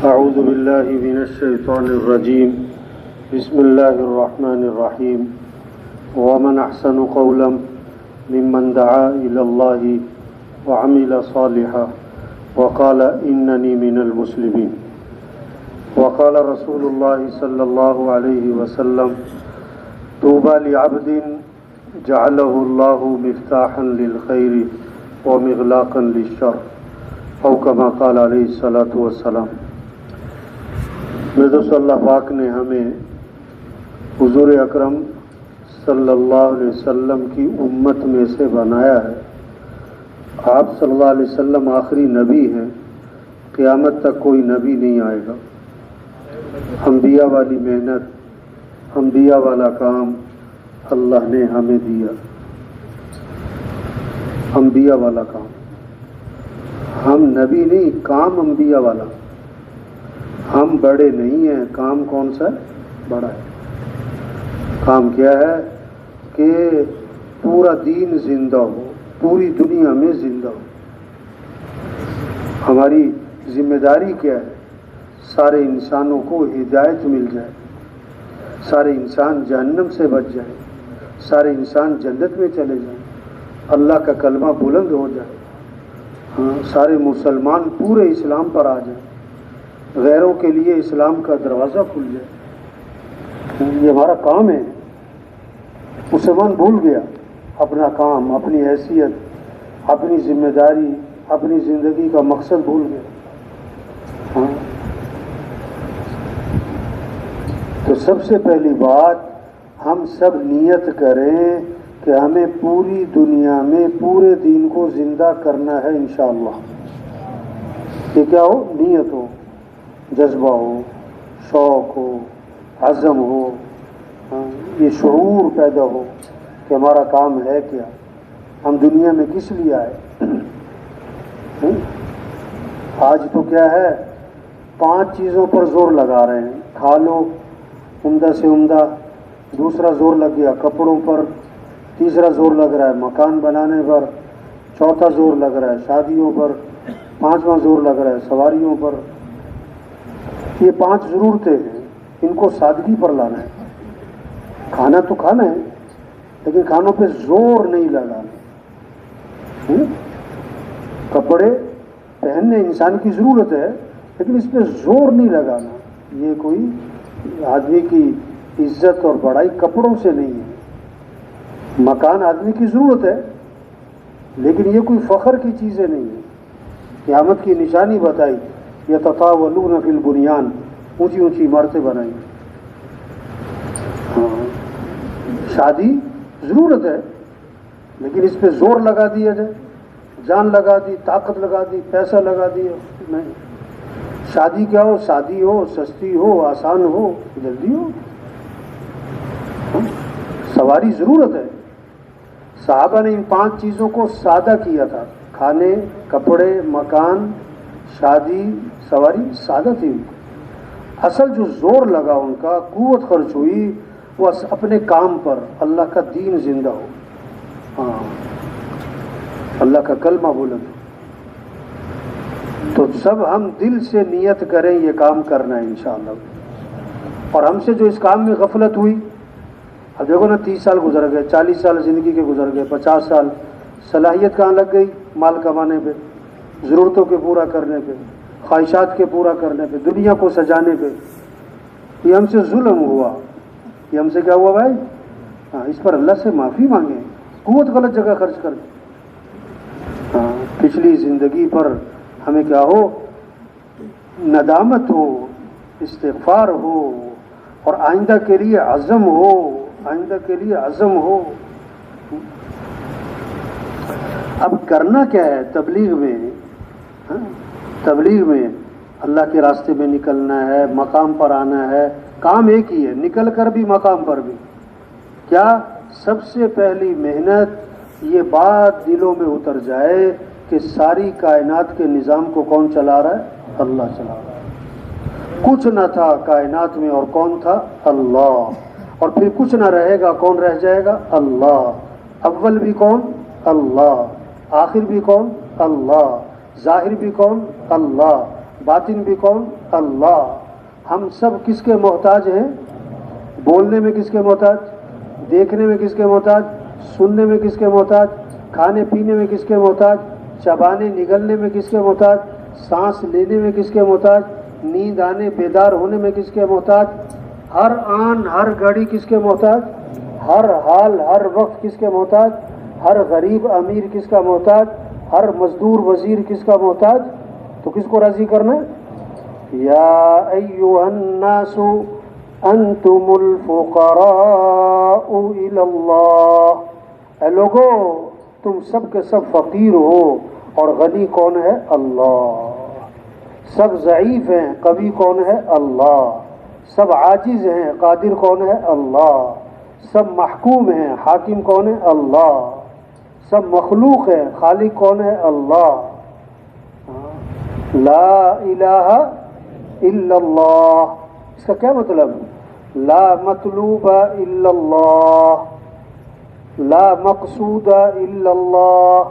أعوذ بالله من الشيطان الرجيم بسم الله الرحمن الرحيم ومن أحسن قولا ممن دعا إلى الله وعمل صالحا وقال إنني من المسلمين وقال رسول الله صلى الله عليه وسلم طوبى لعبد جعله الله مفتاحا للخير ومغلاقا للشر او كما قال علیہ الصلوۃ والسلام۔ میرے دوست، اللہ پاک نے ہمیں حضور اکرم صلی اللہ علیہ وسلم کی امت میں سے بنایا ہے۔ آپ صلی اللہ علیہ وسلم آخری نبی ہیں، قیامت تک کوئی نبی نہیں آئے گا۔ انبیاء والی محنت، انبیاء والا کام اللہ نے ہمیں دیا، انبیاء والا کام۔ ہم نبی نہیں، کام انبیاء والا۔ ہم بڑے نہیں ہیں، کام کون سا ہے؟ بڑا ہے۔ کام کیا ہے کہ پورا دین زندہ ہو، پوری دنیا میں زندہ ہو۔ ہماری ذمہ داری کیا ہے؟ سارے انسانوں کو ہدایت مل جائے، سارے انسان جہنم سے بچ جائے، سارے انسان جنت میں چلے جائیں، اللہ کا کلمہ بلند ہو جائے، سارے مسلمان پورے اسلام پر آ جائیں، غیروں کے لیے اسلام کا دروازہ کھل جائے۔ یہ ہمارا کام ہے۔ مسلمان بھول گیا اپنا کام، اپنی حیثیت، اپنی ذمہ داری، اپنی زندگی کا مقصد بھول گیا۔ تو سب سے پہلی بات، ہم سب نیت کریں کہ ہمیں پوری دنیا میں پورے دین کو زندہ کرنا ہے انشاءاللہ۔ یہ کیا ہو؟ نیت ہو، جذبہ ہو، شوق ہو، عزم ہو، یہ شعور پیدا ہو کہ ہمارا کام ہے کیا، ہم دنیا میں کس لیے آئے۔ آج تو کیا ہے، 5 چیزوں پر زور لگا رہے ہیں۔ کھا لو عمدہ سے عمدہ، دوسرا زور لگ گیا کپڑوں پر، تیسرا زور لگ رہا ہے مکان بنانے پر، چوتھا زور لگ رہا ہے شادیوں پر، 5واں زور لگ رہا ہے سواریوں پر۔ یہ 5 ضرورتیں ہیں، ان کو سادگی پر لانا ہے۔ کھانا تو کھانا ہے، لیکن کھانوں پہ زور نہیں لگانا۔ کپڑے پہننے انسان کی ضرورت ہے، لیکن اس پہ زور نہیں لگانا۔ یہ کوئی آدمی کی عزت اور بڑائی کپڑوں سے نہیں ہے۔ مکان آدمی کی ضرورت ہے، لیکن یہ کوئی فخر کی چیزیں نہیں ہے۔ قیامت کی نشانی بتائی، یتطاولون فی البنیان، اونچی اونچی عمارتیں بنائی۔ شادی ضرورت ہے، لیکن اس پہ زور لگا دیا جائے، جان لگا دی، طاقت لگا دی، پیسہ لگا دیا، نہیں۔ شادی کیا ہو؟ سادی ہو، سستی ہو، آسان ہو، جلدی ہو۔ سواری ضرورت ہے۔ صحابہ نے ان 5 چیزوں کو سادہ کیا تھا۔ کھانے، کپڑے، مکان، شادی، سواری سادہ تھی۔ اصل جو زور لگا ان کا، قوت خرچ ہوئی، وہ اپنے کام پر، اللہ کا دین زندہ ہو، اللہ کا کلمہ بلند ہو۔ تو سب ہم دل سے نیت کریں یہ کام کرنا ہے انشاءاللہ۔ اور ہم سے جو اس کام میں غفلت ہوئی، اب دیکھو نا، 30 سال گزر گئے، 40 سال زندگی کے گزر گئے، 50 سال، صلاحیت کہاں لگ گئی؟ مال کمانے پہ، ضرورتوں کے پورا کرنے پہ، خواہشات کے پورا کرنے پہ، دنیا کو سجانے پہ۔ یہ ہم سے ظلم ہوا۔ یہ ہم سے کیا ہوا بھائی؟ اس پر اللہ سے معافی مانگیں۔ قوت غلط جگہ خرچ کر دی۔ پچھلی زندگی پر ہمیں کیا ہو؟ ندامت ہو، استغفار ہو، اور آئندہ کے لیے عزم ہو، آئندہ کے لیے عزم ہو۔ اب کرنا کیا ہے تبلیغ میں؟ تبلیغ میں اللہ کے راستے میں نکلنا ہے، مقام پر آنا ہے۔ کام ایک ہی ہے، نکل کر بھی مقام پر بھی۔ کیا؟ سب سے پہلی محنت یہ بات دلوں میں اتر جائے کہ ساری کائنات کے نظام کو کون چلا رہا ہے؟ اللہ چلا رہا ہے۔ کچھ نہ تھا کائنات میں، اور کون تھا؟ اللہ۔ اور پھر کچھ نہ رہے گا، کون رہ جائے گا؟ اللہ۔ اول بھی کون؟ اللہ۔ آخر بھی کون؟ اللہ۔ ظاہر بھی کون؟ اللہ۔ باطن بھی کون؟ اللہ. ہم سب کس کے محتاج ہیں؟ بولنے میں کس کے محتاج؟ دیکھنے میں کس کے محتاج؟ سننے میں کس کے محتاج؟ کھانے پینے میں کس کے محتاج؟ چبانے نگلنے میں کس کے محتاج؟ سانس لینے میں کس کے محتاج؟ نیند آنے بیدار ہونے میں کس کے محتاج؟ ہر آن ہر گھڑی کس کے محتاج؟ ہر حال ہر وقت کس کے محتاج؟ ہر غریب امیر کس کا محتاج؟ ہر مزدور وزیر کس کا محتاج؟ تو کس کو راضی کرنا ہے؟ یا ایھا الناس انتم الفقراء الی اللہ. اے لوگو تم سب کے سب فقیر ہو اور غنی کون ہے؟ اللہ. سب ضعیف ہیں، قوی کون ہے؟ اللہ. سب عاجز ہیں، قادر کون ہے؟ اللہ. سب محکوم ہیں، حاکم کون ہے؟ اللہ. سب مخلوق ہیں، خالق کون ہے؟ اللہ. لا الہ الا اللہ. اس کا کیا مطلب؟ لا مطلوب الا اللہ، لا مقصود الا اللہ،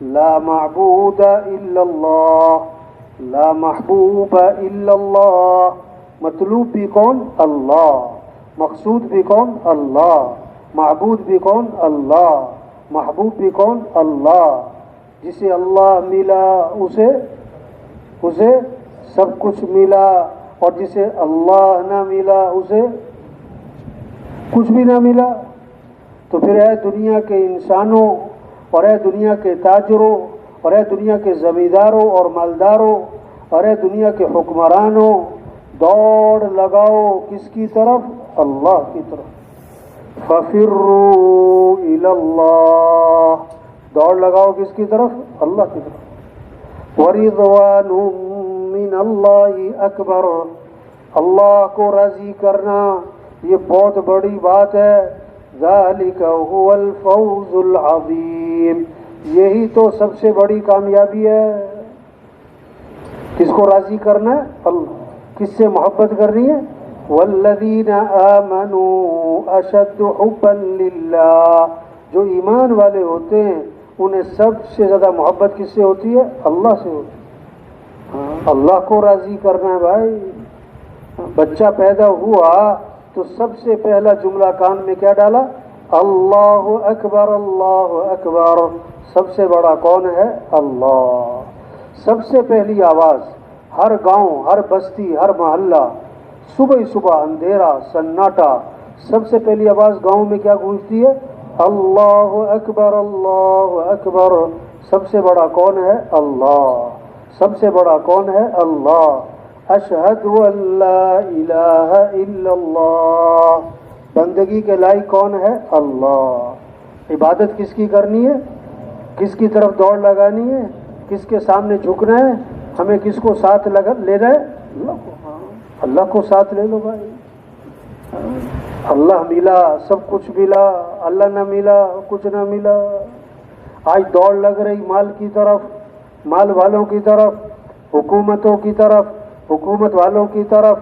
لا معبود الا اللہ، لا محبوب الا اللہ. مطلوب بھی کون؟ اللہ. مقصود بھی کون؟ اللہ. معبود بھی کون؟ اللہ. محبوب بھی کون؟ اللہ. جسے اللہ ملا اسے سب کچھ ملا، اور جسے اللہ نہ ملا اسے کچھ بھی نہ ملا. تو پھر اے دنیا کے انسانوں، اور اے دنیا کے تاجروں، اور اے دنیا کے زمینداروں اور مالداروں، اور اے دنیا کے حکمرانوں، دوڑ لگاؤ کس کی طرف؟ اللہ کی طرف. ففروا الی اللہ. دوڑ لگاؤ کس کی طرف؟ اللہ کی طرف. ورضوان من اللہ اکبر. اللہ کو راضی کرنا یہ بہت بڑی بات ہے. ذالک هو الفوز العظیم. یہی تو سب سے بڑی کامیابی ہے. کس کو راضی کرنا ہے؟ اللہ. کس سے محبت کرنی ہے؟ والذین آمنوا اشد حبا للہ. جو ایمان والے ہوتے ہیں انہیں سب سے زیادہ محبت کس سے ہوتی ہے؟ اللہ سے ہوتی ہے. اللہ کو راضی کرنا ہے بھائی. بچہ پیدا ہوا تو سب سے پہلا جملہ کان میں کیا ڈالا؟ اللہ اکبر اللہ اکبر. سب سے بڑا کون ہے؟ اللہ. سب سے پہلی آواز ہر گاؤں، ہر بستی، ہر محلہ، صبح صبح اندھیرا سناٹا، سب سے پہلی آواز گاؤں میں کیا گونجتی ہے؟ اللہ اکبر اللہ اکبر. سب سے بڑا کون ہے؟ اللہ. سب سے بڑا کون ہے؟ اللہ. اشہد ان لا الہ الا اللہ. بندگی کے لائق کون ہے؟ اللہ. عبادت کس کی کرنی ہے؟ کس کی طرف دوڑ لگانی ہے؟ کس کے سامنے جھکنا ہے؟ ہمیں کس کو ساتھ لینا ہے؟ اللہ کو. اللہ کو ساتھ لے لو بھائی. اللہ ملا سب کچھ ملا، اللہ نہ ملا کچھ نہ ملا. آج دوڑ لگ رہی مال کی طرف، مال والوں کی طرف، حکومتوں کی طرف، حکومت والوں کی طرف،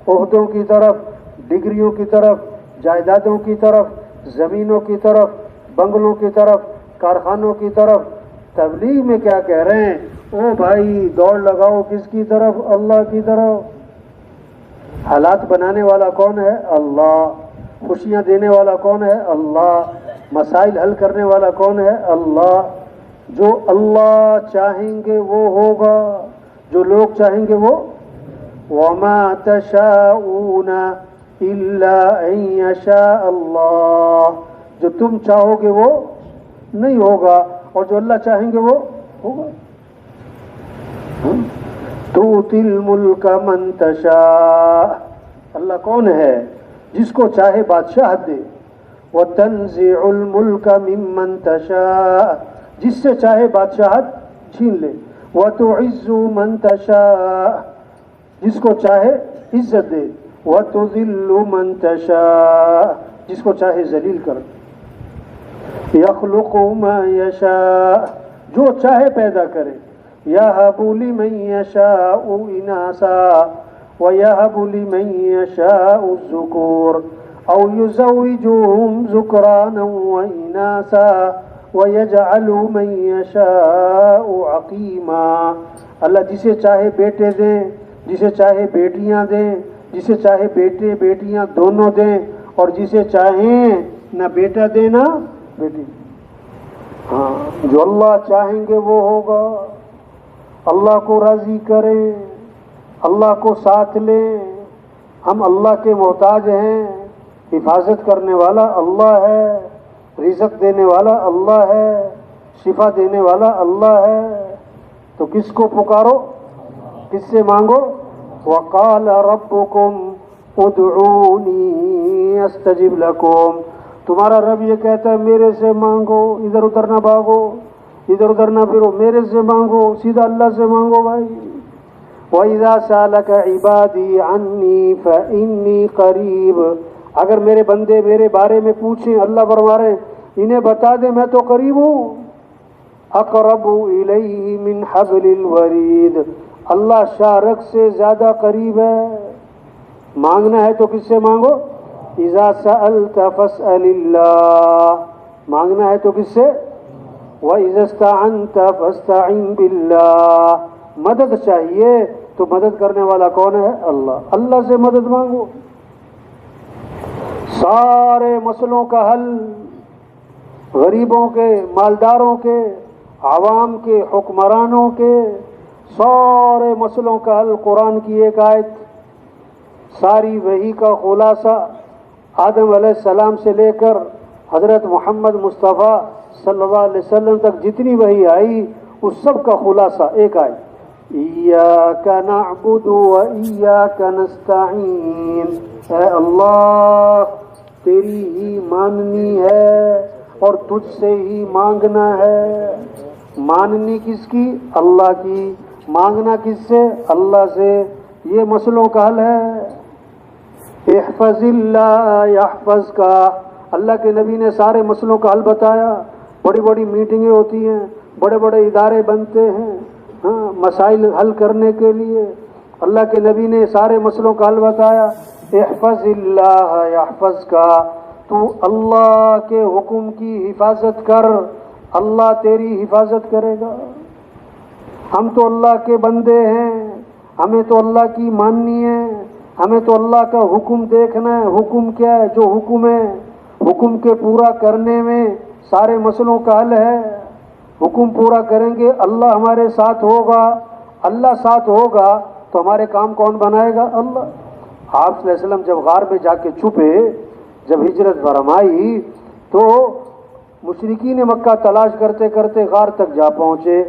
عہدوں کی طرف، ڈگریوں کی طرف، جائیدادوں کی طرف، زمینوں کی طرف، بنگلوں کی طرف، کارخانوں کی طرف. تبلیغ میں کیا کہہ رہے ہیں؟ او بھائی دوڑ لگاؤ کس کی طرف؟ اللہ کی طرف. حالات بنانے والا کون ہے؟ اللہ. خوشیاں دینے والا کون ہے؟ اللہ. مسائل حل کرنے والا کون ہے؟ اللہ. جو اللہ چاہیں گے وہ ہوگا، جو لوگ چاہیں گے وہ. وَمَا تَشَاءُونَ إِلَّا أَن يَشَاءَ اللَّهُ. جو تم چاہو گے وہ نہیں ہوگا، اور جو اللہ چاہیں گے وہ ہوگا. تُؤْتِي الْمُلْكَ مَن تَشَاءُ. اللہ کون ہے؟ جس کو چاہے بادشاہت دے. وَتَنزِعُ الْمُلْكَ مِمَّن تَشَاءُ. جس سے چاہے بادشاہت چھین لے. وَتُعِزُّ مَن تَشَاءُ. جس کو چاہے عزت دے. وَتُذِلُّ مَن تَشَاءُ. جس کو چاہے ذلیل کر. يَخْلُقُ مَا يَشَاءُ. جو چاہے پیدا کرے. يَهَبُ لِمَن يَشَاءُ إِنَاثًا وَيَهَبُ لِمَن يَشَاءُ الذُّكُورَ أَوْ يُزَوِّجُهُمْ ذُكْرَانًا وَإِنَاثًا وَيَجْعَلُ مَن يَشَاءُ عَقِيمًا، اللہ جسے چاہے بیٹے دیں، جسے چاہے بیٹیاں دیں، جسے چاہے بیٹے بیٹیاں دونوں دیں، اور جسے چاہیں نہ بیٹا دیں نہ بیٹی۔ ہاں، جو اللہ چاہیں گے وہ ہوگا۔ اللہ کو راضی کریں، اللہ کو ساتھ لیں۔ ہم اللہ کے محتاج ہیں، حفاظت کرنے والا اللہ ہے، رزق دینے والا اللہ ہے، شفا دینے والا اللہ ہے، تو کس کو پکارو، کس سے مانگو؟ وَقَالَ رَبُّكُمْ ادْعُونِي أَسْتَجِبْ لَكُمْ، تمہارا رب یہ کہتا ہے میرے سے مانگو، ادھر ادھر نہ بھاگو، ادھر ادھر نہ پھرو، میرے سے مانگو، سیدھا اللہ سے مانگو بھائی۔ وَإِذَا سَأَلَكَ عِبَادِي عَنِّي فَإِنِّي قَرِيبٌ، اگر میرے بندے میرے بارے میں پوچھیں، اللہ فرما رہے ہیں انہیں بتا دیں میں تو قریب ہوں، اقرب الیہ من حبل الورید، اللہ شارک سے زیادہ قریب ہے۔ مانگنا ہے تو کس سے مانگو؟ اذا سألت فاسأل اللہ، مانگنا ہے تو کس سے؟ وَإِذَا اسْتَعَنْتَ فَاسْتَعِنْ بِاللَّهِ، مدد چاہیے تو مدد کرنے والا کون ہے؟ اللہ، اللہ سے مدد مانگو۔ سارے مسئلوں کا حل، غریبوں کے، مالداروں کے، عوام کے، حکمرانوں کے، سارے مسئلوں کا حل قرآن کی ایک آیت، ساری وحی کا خلاصہ آدم علیہ السلام سے لے کر حضرت محمد مصطفیٰ صلی اللہ علیہ وسلم تک جتنی وحی آئی اس سب کا خلاصہ ایک آیت، ایاک نعبد و ایاک نستعین، اے اللہ تیری ہی ماننی ہے اور تجھ سے ہی مانگنا ہے۔ ماننی کس کی؟ اللہ کی، مانگنا کس سے؟ اللہ سے۔ یہ مسئلوں کا حل ہے۔ احفظ اللہ یحفظ کا، اللہ کے نبی نے سارے مسئلوں کا حل بتایا، بڑی بڑی میٹنگیں ہوتی ہیں، بڑے بڑے ادارے بنتے ہیں، ہاں، مسائل حل کرنے کے لیے اللہ کے نبی نے سارے مسئلوں کا حل بتایا۔ احفظ اللہ یحفظ کا، تو اللہ کے حکم کی حفاظت کر، اللہ تیری حفاظت کرے گا۔ ہم تو اللہ کے بندے ہیں، ہمیں تو اللہ کی ماننی ہے، ہمیں تو اللہ کا حکم دیکھنا ہے۔ حکم کیا ہے؟ جو حکم ہے، حکم کے پورا کرنے میں سارے مسئلوں کا حل ہے۔ حکم پورا کریں گے اللہ ہمارے ساتھ ہوگا، اللہ ساتھ ہوگا تو ہمارے کام کون بنائے گا؟ اللہ۔ آپ صلی اللہ علیہ وسلم جب غار میں جا کے چھپے، جب ہجرت فرمائی تو مشرکین مکہ تلاش کرتے کرتے غار تک جا پہنچے۔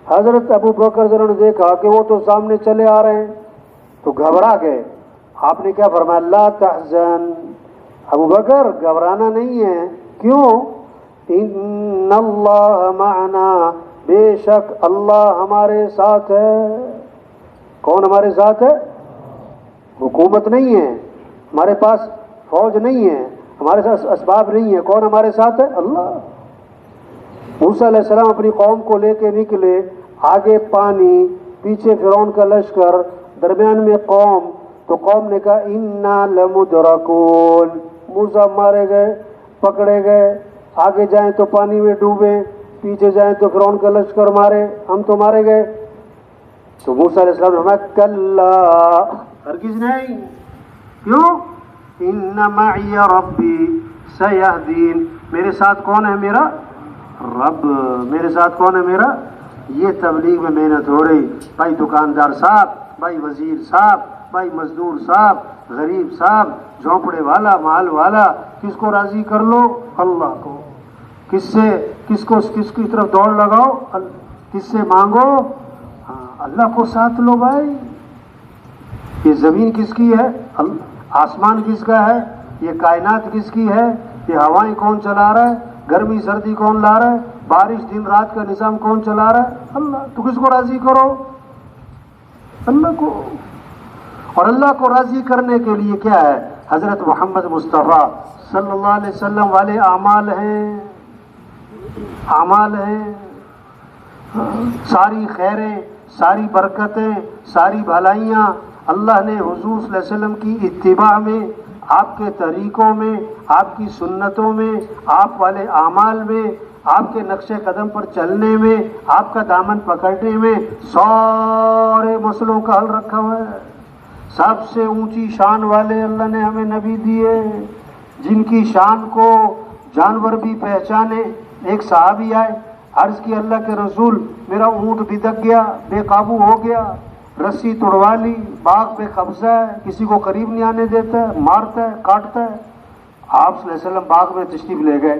حضرت ابو بکر نے دیکھا کہ وہ تو سامنے چلے آ رہے ہیں تو گھبرا گئے۔ آپ نے کیا فرمایا؟ لا تحزن، ابو بکر گھبرانا نہیں ہے۔ کیوں؟ ان اللہ معنا، بے شک اللہ ہمارے ساتھ ہے۔ کون ہمارے ساتھ ہے؟ حکومت نہیں ہے، ہمارے پاس فوج نہیں ہے، ہمارے ساتھ اسباب نہیں ہے، کون ہمارے ساتھ ہے؟ اللہ۔ موسیٰ علیہ السلام اپنی قوم کو لے کے نکلے، آگے پانی، پیچھے فرعون کا لشکر، درمیان میں قوم، تو قوم نے کہا انا لمدرکون، موسیٰ مارے گئے، پکڑے گئے، آگے جائیں تو پانی میں ڈوبے، پیچھے جائیں تو فرعون کا لشکر مارے، ہم تو مارے گئے۔ تو موسیٰ علیہ السلام نے فرمایا کلا، ہرگز نہیں۔ کیوں؟ ان معی ربی سیہدین، میرے ساتھ کون ہے؟ میرا رب۔ میرے ساتھ کون ہے؟ میرا۔ یہ تبلیغ میں محنت ہو رہی، بھائی دکاندار صاحب، بھائی وزیر صاحب، بھائی مزدور صاحب، غریب صاحب، جھونپڑے والا، مال والا، کس کو راضی کر لو؟ اللہ کو۔ کس سے کس کی طرف دوڑ لگاؤ؟ کس سے مانگو؟ ہاں، اللہ کو ساتھ لو بھائی۔ یہ زمین کس کی ہے؟ آسمان کس کا ہے؟ یہ کائنات کس کی ہے؟ یہ ہوائیں کون چلا رہا ہے؟ گرمی سردی کون لا رہا ہے؟ بارش دن رات کا نظام کون چلا رہا ہے؟ اللہ۔ تو کس کو راضی کرو؟ اللہ کو۔ اور اللہ کو راضی کرنے کے لیے کیا ہے؟ حضرت محمد مصطفیٰ صلی اللہ علیہ وسلم والے اعمال ہیں، اعمال ہیں، ساری خیریں، ساری برکتیں، ساری بھلائیاں اللہ نے حضور صلی اللہ علیہ وسلم کی اتباع میں، آپ کے طریقوں میں، آپ کی سنتوں میں، آپ والے اعمال میں، آپ کے نقش قدم پر چلنے میں، آپ کا دامن پکڑنے میں سارے مسئلوں کا حل رکھا ہوا ہے۔ سب سے اونچی شان والے اللہ نے ہمیں نبی دیے، جن کی شان کو جانور بھی پہچانے۔ ایک صحابی آئے، عرض کی اللہ کے رسول میرا اونٹ بھدک گیا، بے قابو ہو گیا، رسی توڑوا لی، باغ پہ قبضہ ہے، کسی کو قریب نہیں آنے دیتا ہے، مارتا ہے، کاٹتا ہے۔ آپ صلی اللہ علیہ وسلم باغ میں تشریف لے گئے،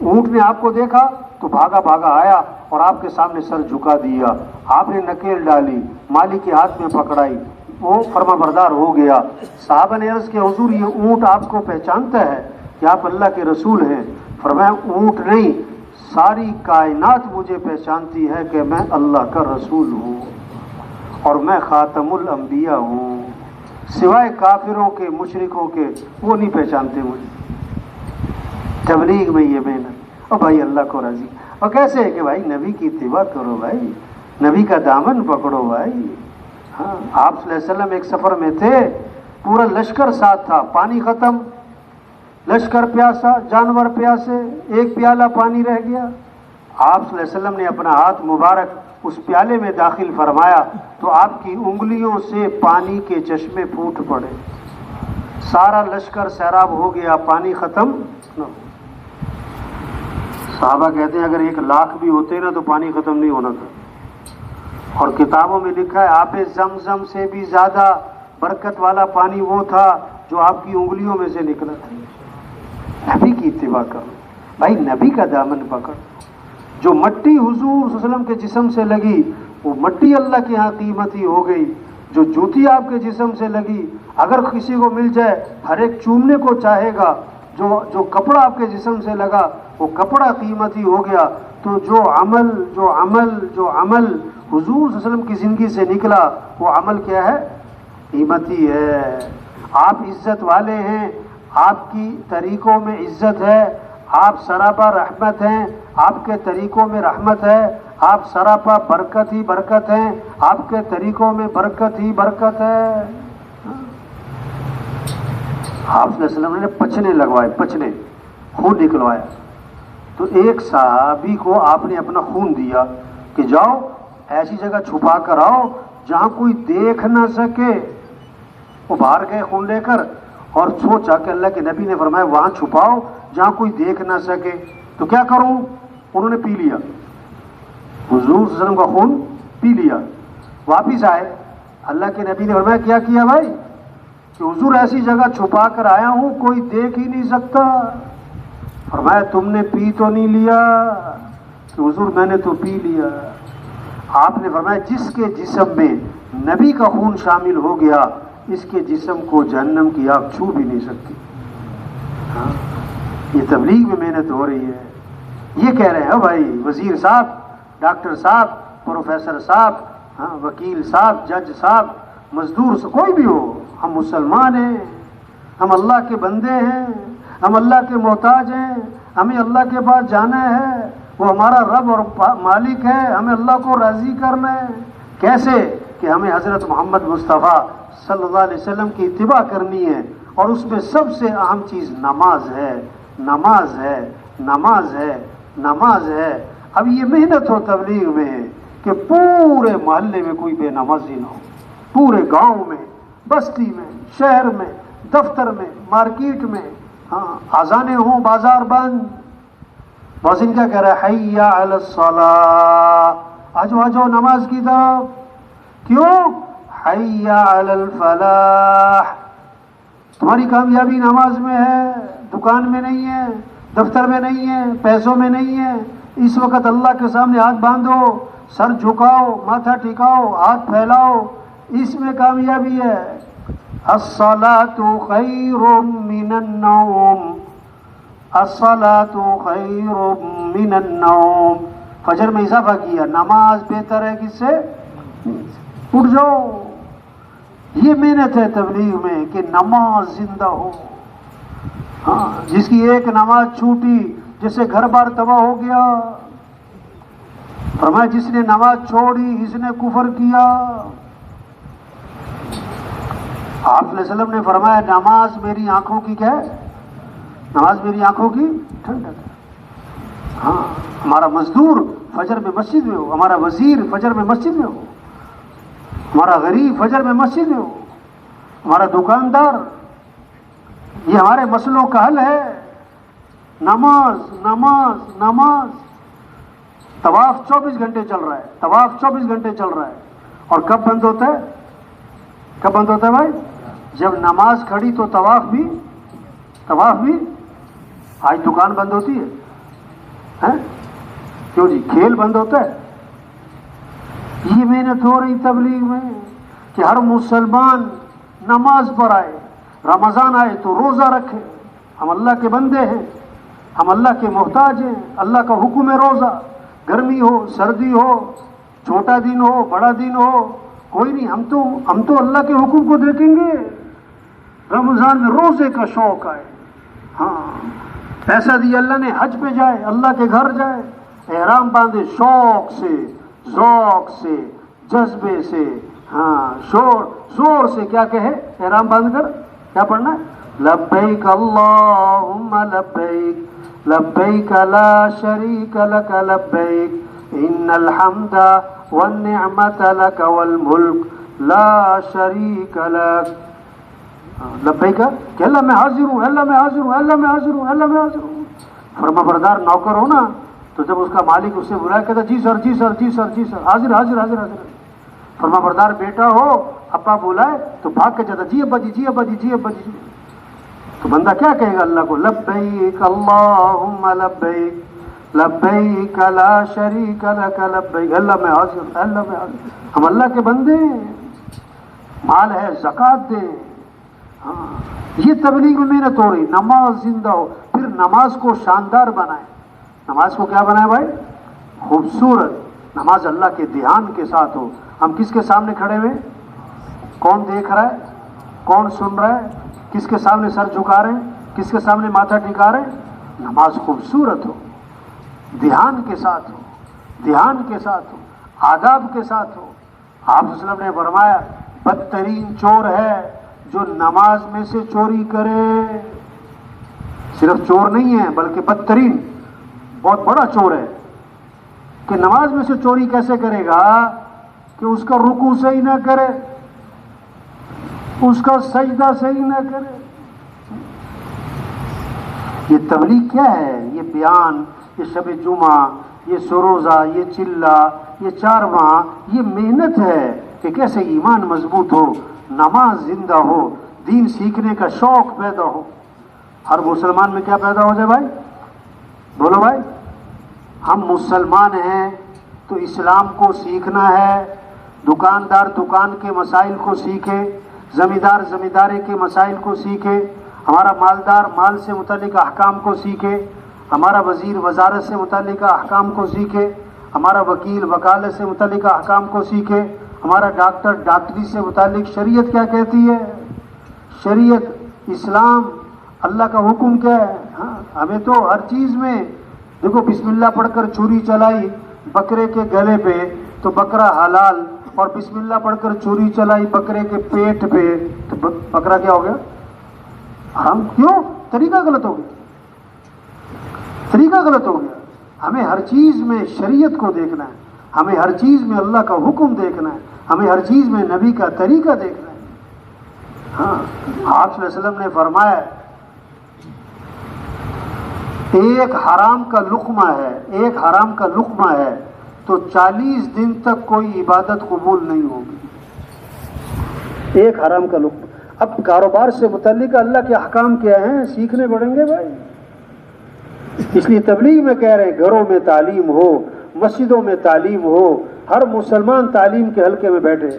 اونٹ نے آپ کو دیکھا تو بھاگا بھاگا آیا اور آپ کے سامنے سر جھکا دیا، آپ نے نکیل ڈالی، مالک کے ہاتھ میں پکڑائی، وہ فرما بردار ہو گیا۔ صحابہ نے عرض کیا حضور یہ اونٹ آپ کو پہچانتا ہے کہ آپ اللہ کے رسول ہیں؟ فرمایا اونٹ نہیں، ساری کائنات مجھے پہچانتی ہے کہ میں اللہ کا رسول ہوں اور میں خاتم الانبیاء ہوں، سوائے کافروں کے، مشرکوں کے، وہ نہیں پہچانتے مجھے۔ تبلیغ میں یہ محنت، اور بھائی اللہ کو راضی، اور کیسے ہے کہ بھائی نبی کی اتباع کرو، بھائی نبی کا دامن پکڑو بھائی۔ ہاں آپ صلی اللہ علیہ وسلم ایک سفر میں تھے، پورا لشکر ساتھ تھا، پانی ختم، لشکر پیاسا، جانور پیاسے، ایک پیالہ پانی رہ گیا۔ آپ صلی اللہ علیہ وسلم نے اپنا ہاتھ مبارک اس پیالے میں داخل فرمایا تو آپ کی انگلیوں سے پانی کے چشمے پھوٹ پڑے، سارا لشکر سیراب ہو گیا، پانی ختم۔ صحابہ کہتے ہیں اگر 1,00,000 بھی ہوتے نا تو پانی ختم نہیں ہونا تھا۔ اور کتابوں میں لکھا ہے آب زمزم سے بھی زیادہ برکت والا پانی وہ تھا جو آپ کی انگلیوں میں سے نکلا تھا۔ نبی کی اتباع کرو بھائی، نبی کا دامن پکڑ۔ جو مٹی حضور صلی اللہ علیہ وسلم کے جسم سے لگی وہ مٹی اللہ کے ہاں قیمتی ہو گئی، جو جوتی آپ کے جسم سے لگی اگر کسی کو مل جائے ہر ایک چومنے کو چاہے گا، جو کپڑا آپ کے جسم سے لگا وہ کپڑا قیمتی ہو گیا۔ تو جو عمل حضور صلی اللہ علیہ وسلم کی زندگی سے نکلا وہ عمل کیا ہے؟ قیمتی ہے۔ آپ عزت والے ہیں، آپ کی طریقوں میں عزت ہے، آپ سراپا رحمت ہیں، آپ کے طریقوں میں رحمت ہے، آپ سراپا برکت ہی برکت ہیں، آپ کے طریقوں میں برکت ہی برکت ہے۔ آپ صلی اللہ علیہ وسلم نے پچنے لگوائے، پچنے، خون نکلوایا۔ تو ایک صحابی کو آپ نے اپنا خون دیا کہ جاؤ ایسی جگہ چھپا کر آؤ جہاں کوئی دیکھ نہ سکے۔ وہ باہر گئے خون لے کر اور سوچا کہ اللہ کے نبی نے فرمایا وہاں چھپاؤ جہاں کوئی دیکھ نہ سکے، تو کیا کروں؟ انہوں نے پی لیا، حضور صلی اللہ علیہ وسلم کا خون پی لیا۔ واپس آئے، اللہ کے نبی نے فرمایا کیا بھائی؟ کہ حضور ایسی جگہ چھپا کر آیا ہوں کوئی دیکھ ہی نہیں سکتا۔ فرمایا تم نے پی تو نہیں لیا؟ کہ حضور میں نے تو پی لیا۔ آپ نے فرمایا جس کے جسم میں نبی کا خون شامل ہو گیا اس کے جسم کو جہنم کی آگ چھو بھی نہیں سکتی۔ یہ تبلیغ میں محنت ہو رہی ہے۔ یہ کہہ رہے ہیں بھائی وزیر صاحب، ڈاکٹر صاحب، پروفیسر صاحب، وکیل صاحب، جج صاحب، مزدور کوئی بھی ہو، ہم مسلمان ہیں، ہم اللہ کے بندے ہیں، ہم اللہ کے محتاج ہیں، ہمیں اللہ کے پاس جانا ہے، وہ ہمارا رب اور مالک ہے، ہمیں اللہ کو راضی کرنا ہے۔ کیسے؟ کہ ہمیں حضرت محمد مصطفیٰ صلی اللہ علیہ وسلم کی اتباع کرنی ہے، اور اس میں سب سے اہم چیز نماز ہے، نماز ہے، نماز ہے، نماز ہے۔ اب یہ محنت ہو تبلیغ میں کہ پورے محلے میں کوئی بے نمازی نہ ہو، پورے گاؤں میں، بستی میں، شہر میں، دفتر میں، مارکیٹ میں، اذانیں ہوں، بازار بند، مؤذن کیا کہہ رہا ہے؟ حی علی الصلاۃ، آجو نماز کی طرف۔ کیوں؟ حی علی الفلاح، تمہاری کامیابی نماز میں ہے، دکان میں نہیں ہے، دفتر میں نہیں ہے، پیسوں میں نہیں ہے۔ اس وقت اللہ کے سامنے ہاتھ باندھو، سر جھکاؤ، ماتھا ٹھکاؤ، ہاتھ پھیلاؤ، اس میں کامیابی ہے۔ الصلاۃ خیر من النوم، الصلاۃ خیر من النوم۔ فجر میں اضافہ کیا، نماز بہتر ہے کس سے؟ اٹھ جاؤ۔ یہ محنت ہے تبلیغ میں کہ نماز زندہ ہو۔ جس کی ایک نماز چھوٹی جیسے گھر بار تباہ ہو گیا۔ فرمایا جس نے نماز چھوڑی اس نے کفر کیا۔ آپ صلی اللہ علیہ وسلم نے فرمایا نماز میری آنکھوں کی کیا ہے؟ نماز میری آنکھوں کی ٹھنڈک ہے. ہاں ہمارا مزدور فجر میں مسجد میں ہو، ہمارا وزیر فجر میں مسجد میں ہو، ہمارا غریب فجر میں مسجد میں ہو، ہمارا دکاندار، یہ ہمارے مسئلوں کا حل ہے. نماز نماز نماز. طواف 24 گھنٹے چل رہا ہے، طواف 24 گھنٹے چل رہا ہے. اور کب بند ہوتا ہے؟ کب بند ہوتا ہے بھائی؟ جب نماز کھڑی تو طواف بھی آج دکان بند ہوتی ہے کیوں جی؟ کھیل بند ہوتا ہے. یہ محنت ہو رہی تبلیغ میں کہ ہر مسلمان نماز پر آئے، رمضان آئے تو روزہ رکھے. ہم اللہ کے بندے ہیں، ہم اللہ کے محتاج ہیں. اللہ کا حکم ہے روزہ، گرمی ہو سردی ہو، چھوٹا دن ہو بڑا دن ہو، کوئی نہیں، ہم تو اللہ کے حکم کو دیکھیں گے. رمضان میں روزے کا شوق آئے. ہاں پیسہ دیا اللہ نے، حج پہ جائے، اللہ کے گھر جائے، احرام باندھے شوق سے، ذوق سے، جذبے سے، ہاں زور سے کیا کہے؟ احرام باندھ کر کیا پڑھنا ہے؟ لبیک اللہم لبیک لبیک لا شریک لک لبیک ان الحمد والنعمت لک والملک لا شریک لک. لبیک کہ اللہ میں حاضر ہوں، اللہ میں حاضر ہوں، اللہ میں حاضر ہوں، اللہ میں حاضر ہوں. فرما بردار نوکر ہو نا، تو جب اس کا مالک اس سے بلایا کہتا جی سر جی سر جی سر جی سر، حاضر حاضر حاضر حاضر. فرما بردار بیٹا ہو، ابا بلائے تو بھاگ کے جاتا جی ابا جی جی ابا جی جی ابا جی. تو بندہ کیا کہے گا اللہ کو؟ لبیک اللہم لبیک لبیک لا شریک لک لبیک. اللہ میں حاضر، اللہ میں حاضر. ہم اللہ کے بندے ہیں، مال ہے زکوٰۃ دیں. ہاں یہ تبلیغ میں محنت ہو رہی. نماز زندہ ہو، پھر نماز کو شاندار بنائیں. نماز کو کیا بنائے بھائی؟ خوبصورت. نماز اللہ کے دھیان کے ساتھ ہو. ہم کس کے سامنے کھڑے ہوئے؟ کون دیکھ رہا ہے؟ کون سن رہا ہے؟ کس کے سامنے سر جھکا رہے ہیں؟ کس کے سامنے ماتھا ٹکا رہے ہیں؟ نماز خوبصورت ہو، دھیان کے ساتھ ہو، دھیان کے ساتھ ہو، آداب کے ساتھ ہو. آپ صلی اللہ علیہ وسلم نے فرمایا بدترین چور ہے جو نماز میں سے چوری کرے. صرف چور نہیں ہے بلکہ بدترین، بہت بڑا چور ہے. کہ نماز میں سے چوری کیسے کرے گا؟ کہ اس کا رکوع صحیح نہ کرے، اس کا سجدہ صحیح نہ کرے. یہ تبلیغ کیا ہے؟ یہ بیان، یہ شب جمعہ، یہ سروزہ، یہ چلہ، یہ 4 ماہ، یہ محنت ہے کہ کیسے ایمان مضبوط ہو، نماز زندہ ہو، دین سیکھنے کا شوق پیدا ہو. ہر مسلمان میں کیا پیدا ہو جائے بھائی؟ بولو بھائی. ہم مسلمان ہیں تو اسلام کو سیکھنا ہے. دکاندار دکان کے مسائل کو سیکھے، زمیندار زمینداری کے مسائل کو سیکھے، ہمارا مالدار مال سے متعلق احکام کو سیکھے، ہمارا وزیر وزارت سے متعلق احکام کو سیکھے، ہمارا وکیل وکالت سے متعلق احکام کو سیکھے، ہمارا ڈاکٹر ڈاکٹری سے متعلق شریعت کیا کہتی ہے، شریعت اسلام اللہ کا حکم کیا ہے. ہاں ہمیں تو ہر چیز میں دیکھو، بسم اللہ پڑھ کر چھری چلائی بکرے کے گلے پہ تو بکرا حلال، اور بسم اللہ پڑھ کر چھری چلائی بکرے کے پیٹ پہ تو بکرا کیا ہو گیا؟ حرام. کیوں؟ طریقہ غلط ہو گیا، طریقہ غلط ہو گیا. ہمیں ہر چیز میں شریعت کو دیکھنا ہے، ہمیں ہر چیز میں اللہ کا حکم دیکھنا ہے، ہمیں ہر چیز میں نبی کا طریقہ دیکھنا ہے. ہاں آپ صلی اللہ علیہ وسلم نے فرمایا ایک حرام کا لقمہ ہے، ایک حرام کا لقمہ ہے تو 40 دن تک کوئی عبادت قبول نہیں ہوگی. ایک حرام کا لقمہ. اب کاروبار سے متعلق اللہ کے احکام کیا ہیں؟ سیکھنے پڑیں گے بھائی. اس لیے تبلیغ میں کہہ رہے ہیں گھروں میں تعلیم ہو، مسجدوں میں تعلیم ہو، ہر مسلمان تعلیم کے حلقے میں بیٹھے،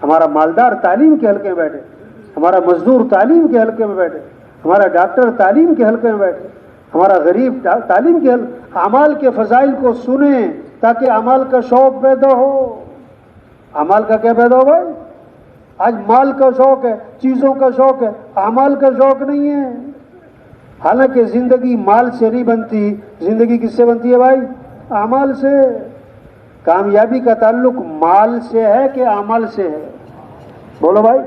ہمارا مالدار تعلیم کے حلقے میں بیٹھے، ہمارا مزدور تعلیم کے حلقے میں بیٹھے، ہمارا ڈاکٹر تعلیم کے حلقے میں بیٹھے، ہمارا غریب تعلیم کے اعمال کے فضائل کو سنیں تاکہ اعمال کا شوق پیدا ہو. اعمال کا کیا پیدا ہو بھائی؟ آج مال کا شوق ہے، چیزوں کا شوق ہے، اعمال کا شوق نہیں ہے. حالانکہ زندگی مال سے نہیں بنتی، زندگی کس سے بنتی ہے بھائی؟ اعمال سے. کامیابی کا تعلق مال سے ہے کہ اعمال سے ہے؟ بولو بھائی.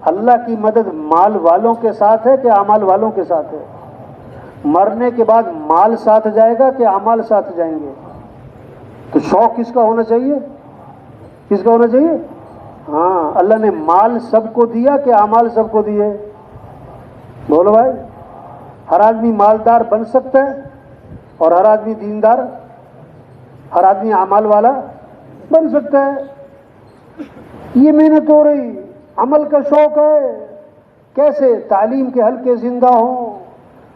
اللہ کی مدد مال والوں کے ساتھ ہے کہ اعمال والوں کے ساتھ ہے؟ مرنے کے بعد مال ساتھ جائے گا کہ اعمال ساتھ جائیں گے؟ تو شوق کس کا ہونا چاہیے؟ کس کا ہونا چاہیے؟ ہاں، اللہ نے مال سب کو دیا کہ اعمال سب کو دیے؟ بولو بھائی، ہر آدمی مالدار بن سکتا ہے اور ہر آدمی دیندار، ہر آدمی اعمال والا بن سکتا ہے۔ یہ محنت ہو رہی، عمل کا شوق ہے، کیسے تعلیم کے حلقے زندہ ہوں،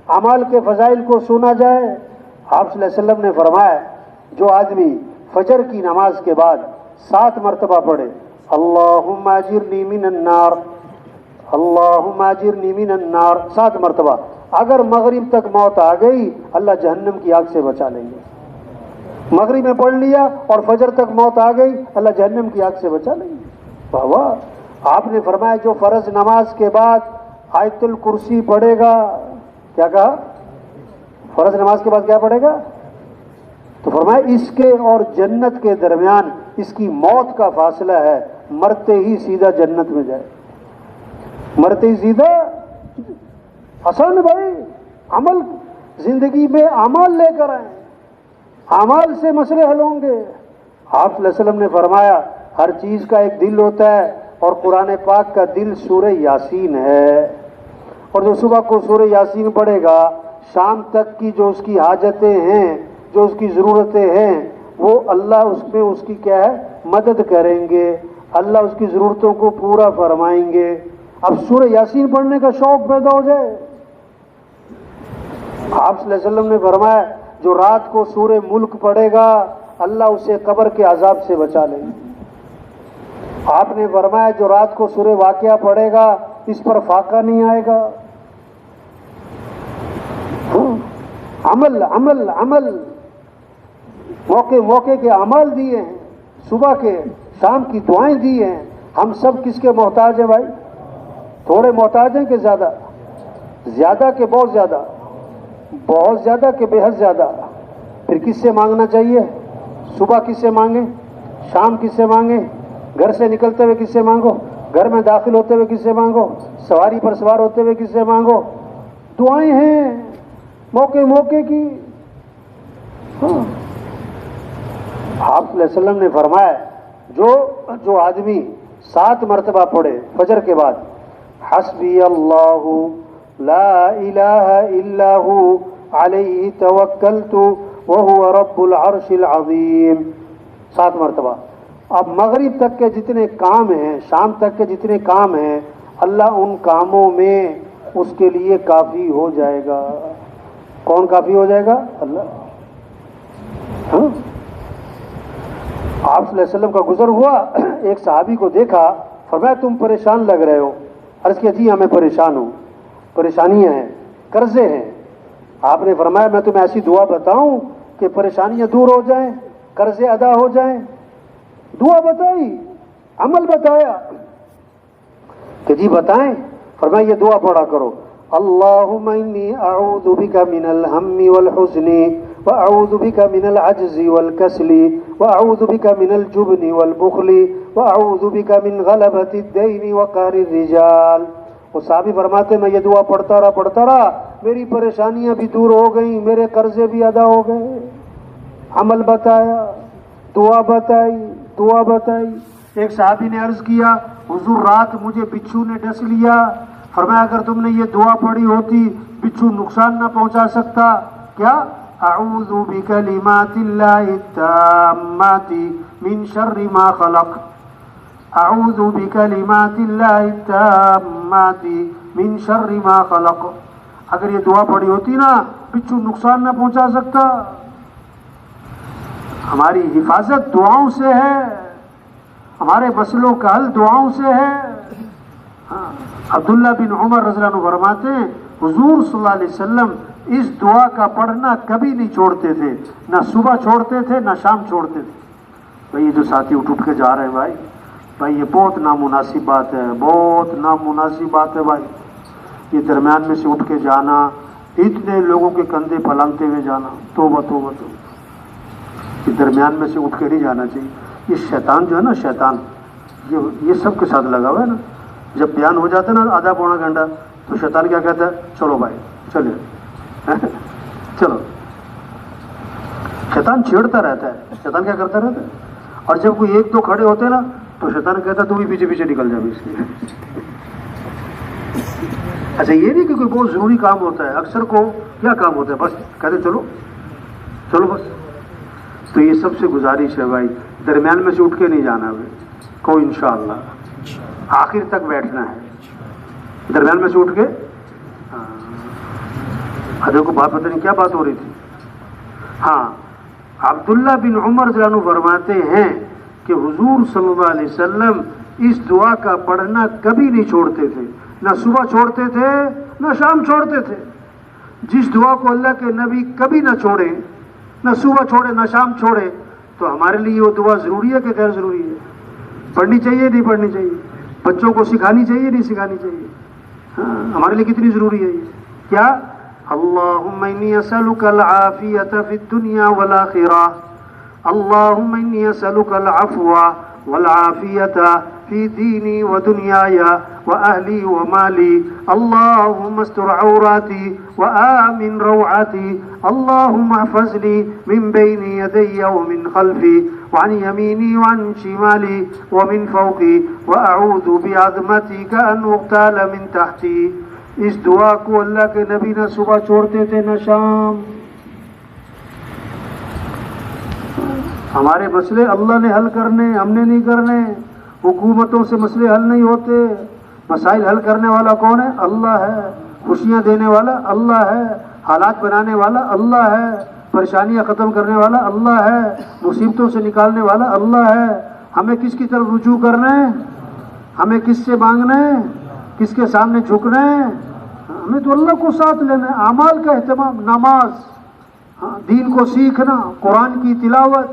اعمال کے فضائل کو سنا جائے۔ آپ صلی اللہ علیہ وسلم نے فرمایا جو آدمی فجر کی نماز کے بعد 7 مرتبہ پڑھے اللہم اجرنی من النار، اللہم اجرنی من النار 7 مرتبہ، اگر مغرب تک موت آ گئی اللہ جہنم کی آگ سے بچا لیں گے۔ مغرب میں پڑھ لیا اور فجر تک موت آ گئی اللہ جہنم کی آگ سے بچا لیں گے۔ واہ واہ۔ آپ نے فرمایا جو فرض نماز کے بعد آیت الکرسی پڑھے گا، کیا کہا؟ فرض نماز کے بعد کیا پڑھے گا؟ تو فرمایا اس کے اور جنت کے درمیان اس کی موت کا فاصلہ ہے، مرتے ہی سیدھا جنت میں جائے، مرتے ہی سیدھا۔ آسان ہے بھائی، عمل زندگی میں اعمال لے کر آئیں، اعمال سے مسئلے حل ہوں گے۔ آپ صلی اللہ علیہ وسلم نے فرمایا ہر چیز کا ایک دل ہوتا ہے اور قرآن پاک کا دل سورہ یاسین ہے، اور جو صبح کو سورہ یاسین پڑھے گا شام تک کی جو اس کی حاجتیں ہیں، جو اس کی ضرورتیں ہیں، وہ اللہ اس میں اس کی کیا ہے مدد کریں گے، اللہ اس کی ضرورتوں کو پورا فرمائیں گے۔ اب سورہ یاسین پڑھنے کا شوق پیدا ہو جائے۔ آپ صلی اللہ علیہ وسلم نے فرمایا جو رات کو سورہ ملک پڑھے گا اللہ اسے قبر کے عذاب سے بچا لے گا۔ آپ نے فرمایا جو رات کو سورہ واقعہ پڑھے گا اس پر فاقہ نہیں آئے گا۔ عمل عمل عمل، موقع موقع کے اعمال دیے ہیں، صبح کے شام کی دعائیں دی ہیں۔ ہم سب کس کے محتاج ہیں بھائی؟ تھوڑے محتاج ہیں کہ زیادہ؟ زیادہ کہ بہت زیادہ؟ بہت زیادہ کہ بے حد زیادہ؟ پھر کس سے مانگنا چاہیے؟ صبح کس سے مانگیں؟ شام کس سے مانگیں؟ گھر سے نکلتے ہوئے کس سے مانگو؟ گھر میں داخل ہوتے ہوئے کس سے مانگو؟ سواری پر سوار ہوتے ہوئے کس سے مانگو؟ دعائیں ہیں موقع موقع کی۔ ہاں، آپ صلی اللہ علیہ وسلم نے فرمایا جو آدمی 7 مرتبہ پڑھے فجر کے بعد حسبی اللہ لا الہ الا ہو علیہ توکلت وہو رب العرش العظیم 7 مرتبہ، اب مغرب تک کے جتنے کام ہیں، شام تک کے جتنے کام ہیں، اللہ ان کاموں میں اس کے لیے کافی ہو جائے گا۔ کون کافی ہو جائے گا؟ اللہ۔ ہاں، آپ صلی اللہ علیہ وسلم کا گزر ہوا، ایک صحابی کو دیکھا، فرمایا تم پریشان لگ رہے ہو۔ عرض کیا جی ہمیں پریشان ہوں، پریشانیاں ہیں، قرضے ہیں۔ آپ نے فرمایا میں تمہیں ایسی دعا بتاؤں کہ پریشانیاں دور ہو جائیں، قرضے ادا ہو جائیں؟ دعا بتائی، عمل بتایا کہ جی بتائیں۔ فرمایا یہ دعا پڑھا کرو، اللہم انی اعوذ بک من الہم والحزن واعوذ بک من العجز والکسل واعوذ بک من الجبن والبخل واعوذ بک من غلبۃ الدین وقہر الرجال۔ وہ صحابی فرماتے میں یہ دعا پڑھتا رہا، میری پریشانیاں بھی دور ہو گئیں، میرے قرضے بھی ادا ہو گئے۔ عمل بتایا، دعا بتائی۔ ایک صحابی نے عرض کیا حضور رات مجھے بچھو نے ڈس لیا، فرمایا اگر تم نے یہ دعا پڑھی ہوتی بچھو نقصان نہ پہنچا سکتا۔ کیا؟ اعوذ بکلمات اللہ التامات من شر ما خلق، اعوذ بکلمات اللہ التامات من شر ما خلق۔ اگر یہ دعا پڑھی ہوتی نا بچھو نقصان نہ پہنچا سکتا۔ ہماری حفاظت دعاؤں سے ہے، ہمارے مسئلوں کا حل دعاؤں سے ہے۔ عبداللہ بن عمر رضی اللہ عنہ فرماتے ہیں حضور صلی اللہ علیہ وسلم اس دعا کا پڑھنا کبھی نہیں چھوڑتے تھے، نہ صبح چھوڑتے تھے نہ شام چھوڑتے تھے۔ بھائی یہ جو ساتھی اٹھ کے جا رہے ہیں بھائی یہ بہت نامناسب بات ہے، بہت نامناسب بات ہے بھائی۔ یہ درمیان میں سے اٹھ کے جانا، اتنے لوگوں کے کندھے پھلانگتے ہوئے جانا، توبہ توبہ توبہ۔ یہ درمیان میں سے اٹھ کے نہیں جانا چاہیے۔ یہ شیطان جو ہے نا، شیطان یہ سب کے ساتھ لگا ہوا ہے نا۔ جب بیان ہو جاتا ہے نا آدھا پونا گھنٹہ تو شیطان کیا کہتا ہے؟ چلو بھائی چلے چلو. شیطان چھیڑتا رہتا ہے. شیطان کیا کرتا رہتا ہے؟ اور جب کوئی ایک دو کھڑے ہوتے ہیں نا تو شیطان کہتا ہے تو بھی پیچھے پیچھے نکل جائے اس کے. اچھا یہ نہیں کہ کوئی بہت ضروری کام ہوتا ہے، اکثر کو کیا کام ہوتا ہے بس کہتے چلو چلو بس. تو یہ سب سے گزارش ہے بھائی، درمیان میں سے اٹھ کے نہیں جانا ہے کوئی، انشاءاللہ آخر تک بیٹھنا ہے درمیان میں سے اٹھ کے. کو بات پتہ نہیں کیا بات ہو رہی تھی. ہاں عبداللہ بن عمر رضی اللہ عنہ فرماتے ہیں کہ حضور صلی اللہ علیہ وسلم اس دعا کا پڑھنا کبھی نہیں چھوڑتے تھے، نہ صبح چھوڑتے تھے نہ شام چھوڑتے تھے. جس دعا کو اللہ کے نبی کبھی نہ چھوڑے، نہ صبح چھوڑے نہ شام چھوڑے، تو ہمارے لیے وہ دعا ضروری ہے کہ غیر ضروری ہے؟ پڑھنی چاہیے نہیں پڑھنی چاہیے؟ بچوں کو سکھانی چاہیے نہیں سکھانی چاہیے؟ ہاں ہمارے لیے کتنی ضروری ہے یہ. کیا؟ اللہم انی اسألک العافیۃ فی الدنیا والآخرہ، اللہم انی اسألک العفو والعافیۃ فی دینی ودنیای وأہلی ومالی، اللہم استر عوراتی وآمن روعاتی، اللہم احفظنی من بین یدی ومن خلفی وعن یمینی وعن شمالی ومن فوقی وأعوذ بعظمتک ان اغتال من تحتی. اس دعا کو اللہ کے نبی نہ صبح چھوڑتے تھے نہ شام. ہمارے مسئلے اللہ نے حل کرنے، ہم نے نہیں کرنے. حکومتوں سے مسئلے حل نہیں ہوتے. مسائل حل کرنے والا کون ہے؟ اللہ ہے. خوشیاں دینے والا اللہ ہے، حالات بنانے والا اللہ ہے، پریشانیاں ختم کرنے والا اللہ ہے، مصیبتوں سے نکالنے والا اللہ ہے. ہمیں کس کی طرف رجوع کرنا ہے؟ ہمیں کس سے مانگنا ہے؟ کس کے سامنے جھکنا ہے؟ ہمیں تو اللہ کو ساتھ لینا ہے. اعمال کا اہتمام، نماز، دین کو سیکھنا، قرآن کی تلاوت.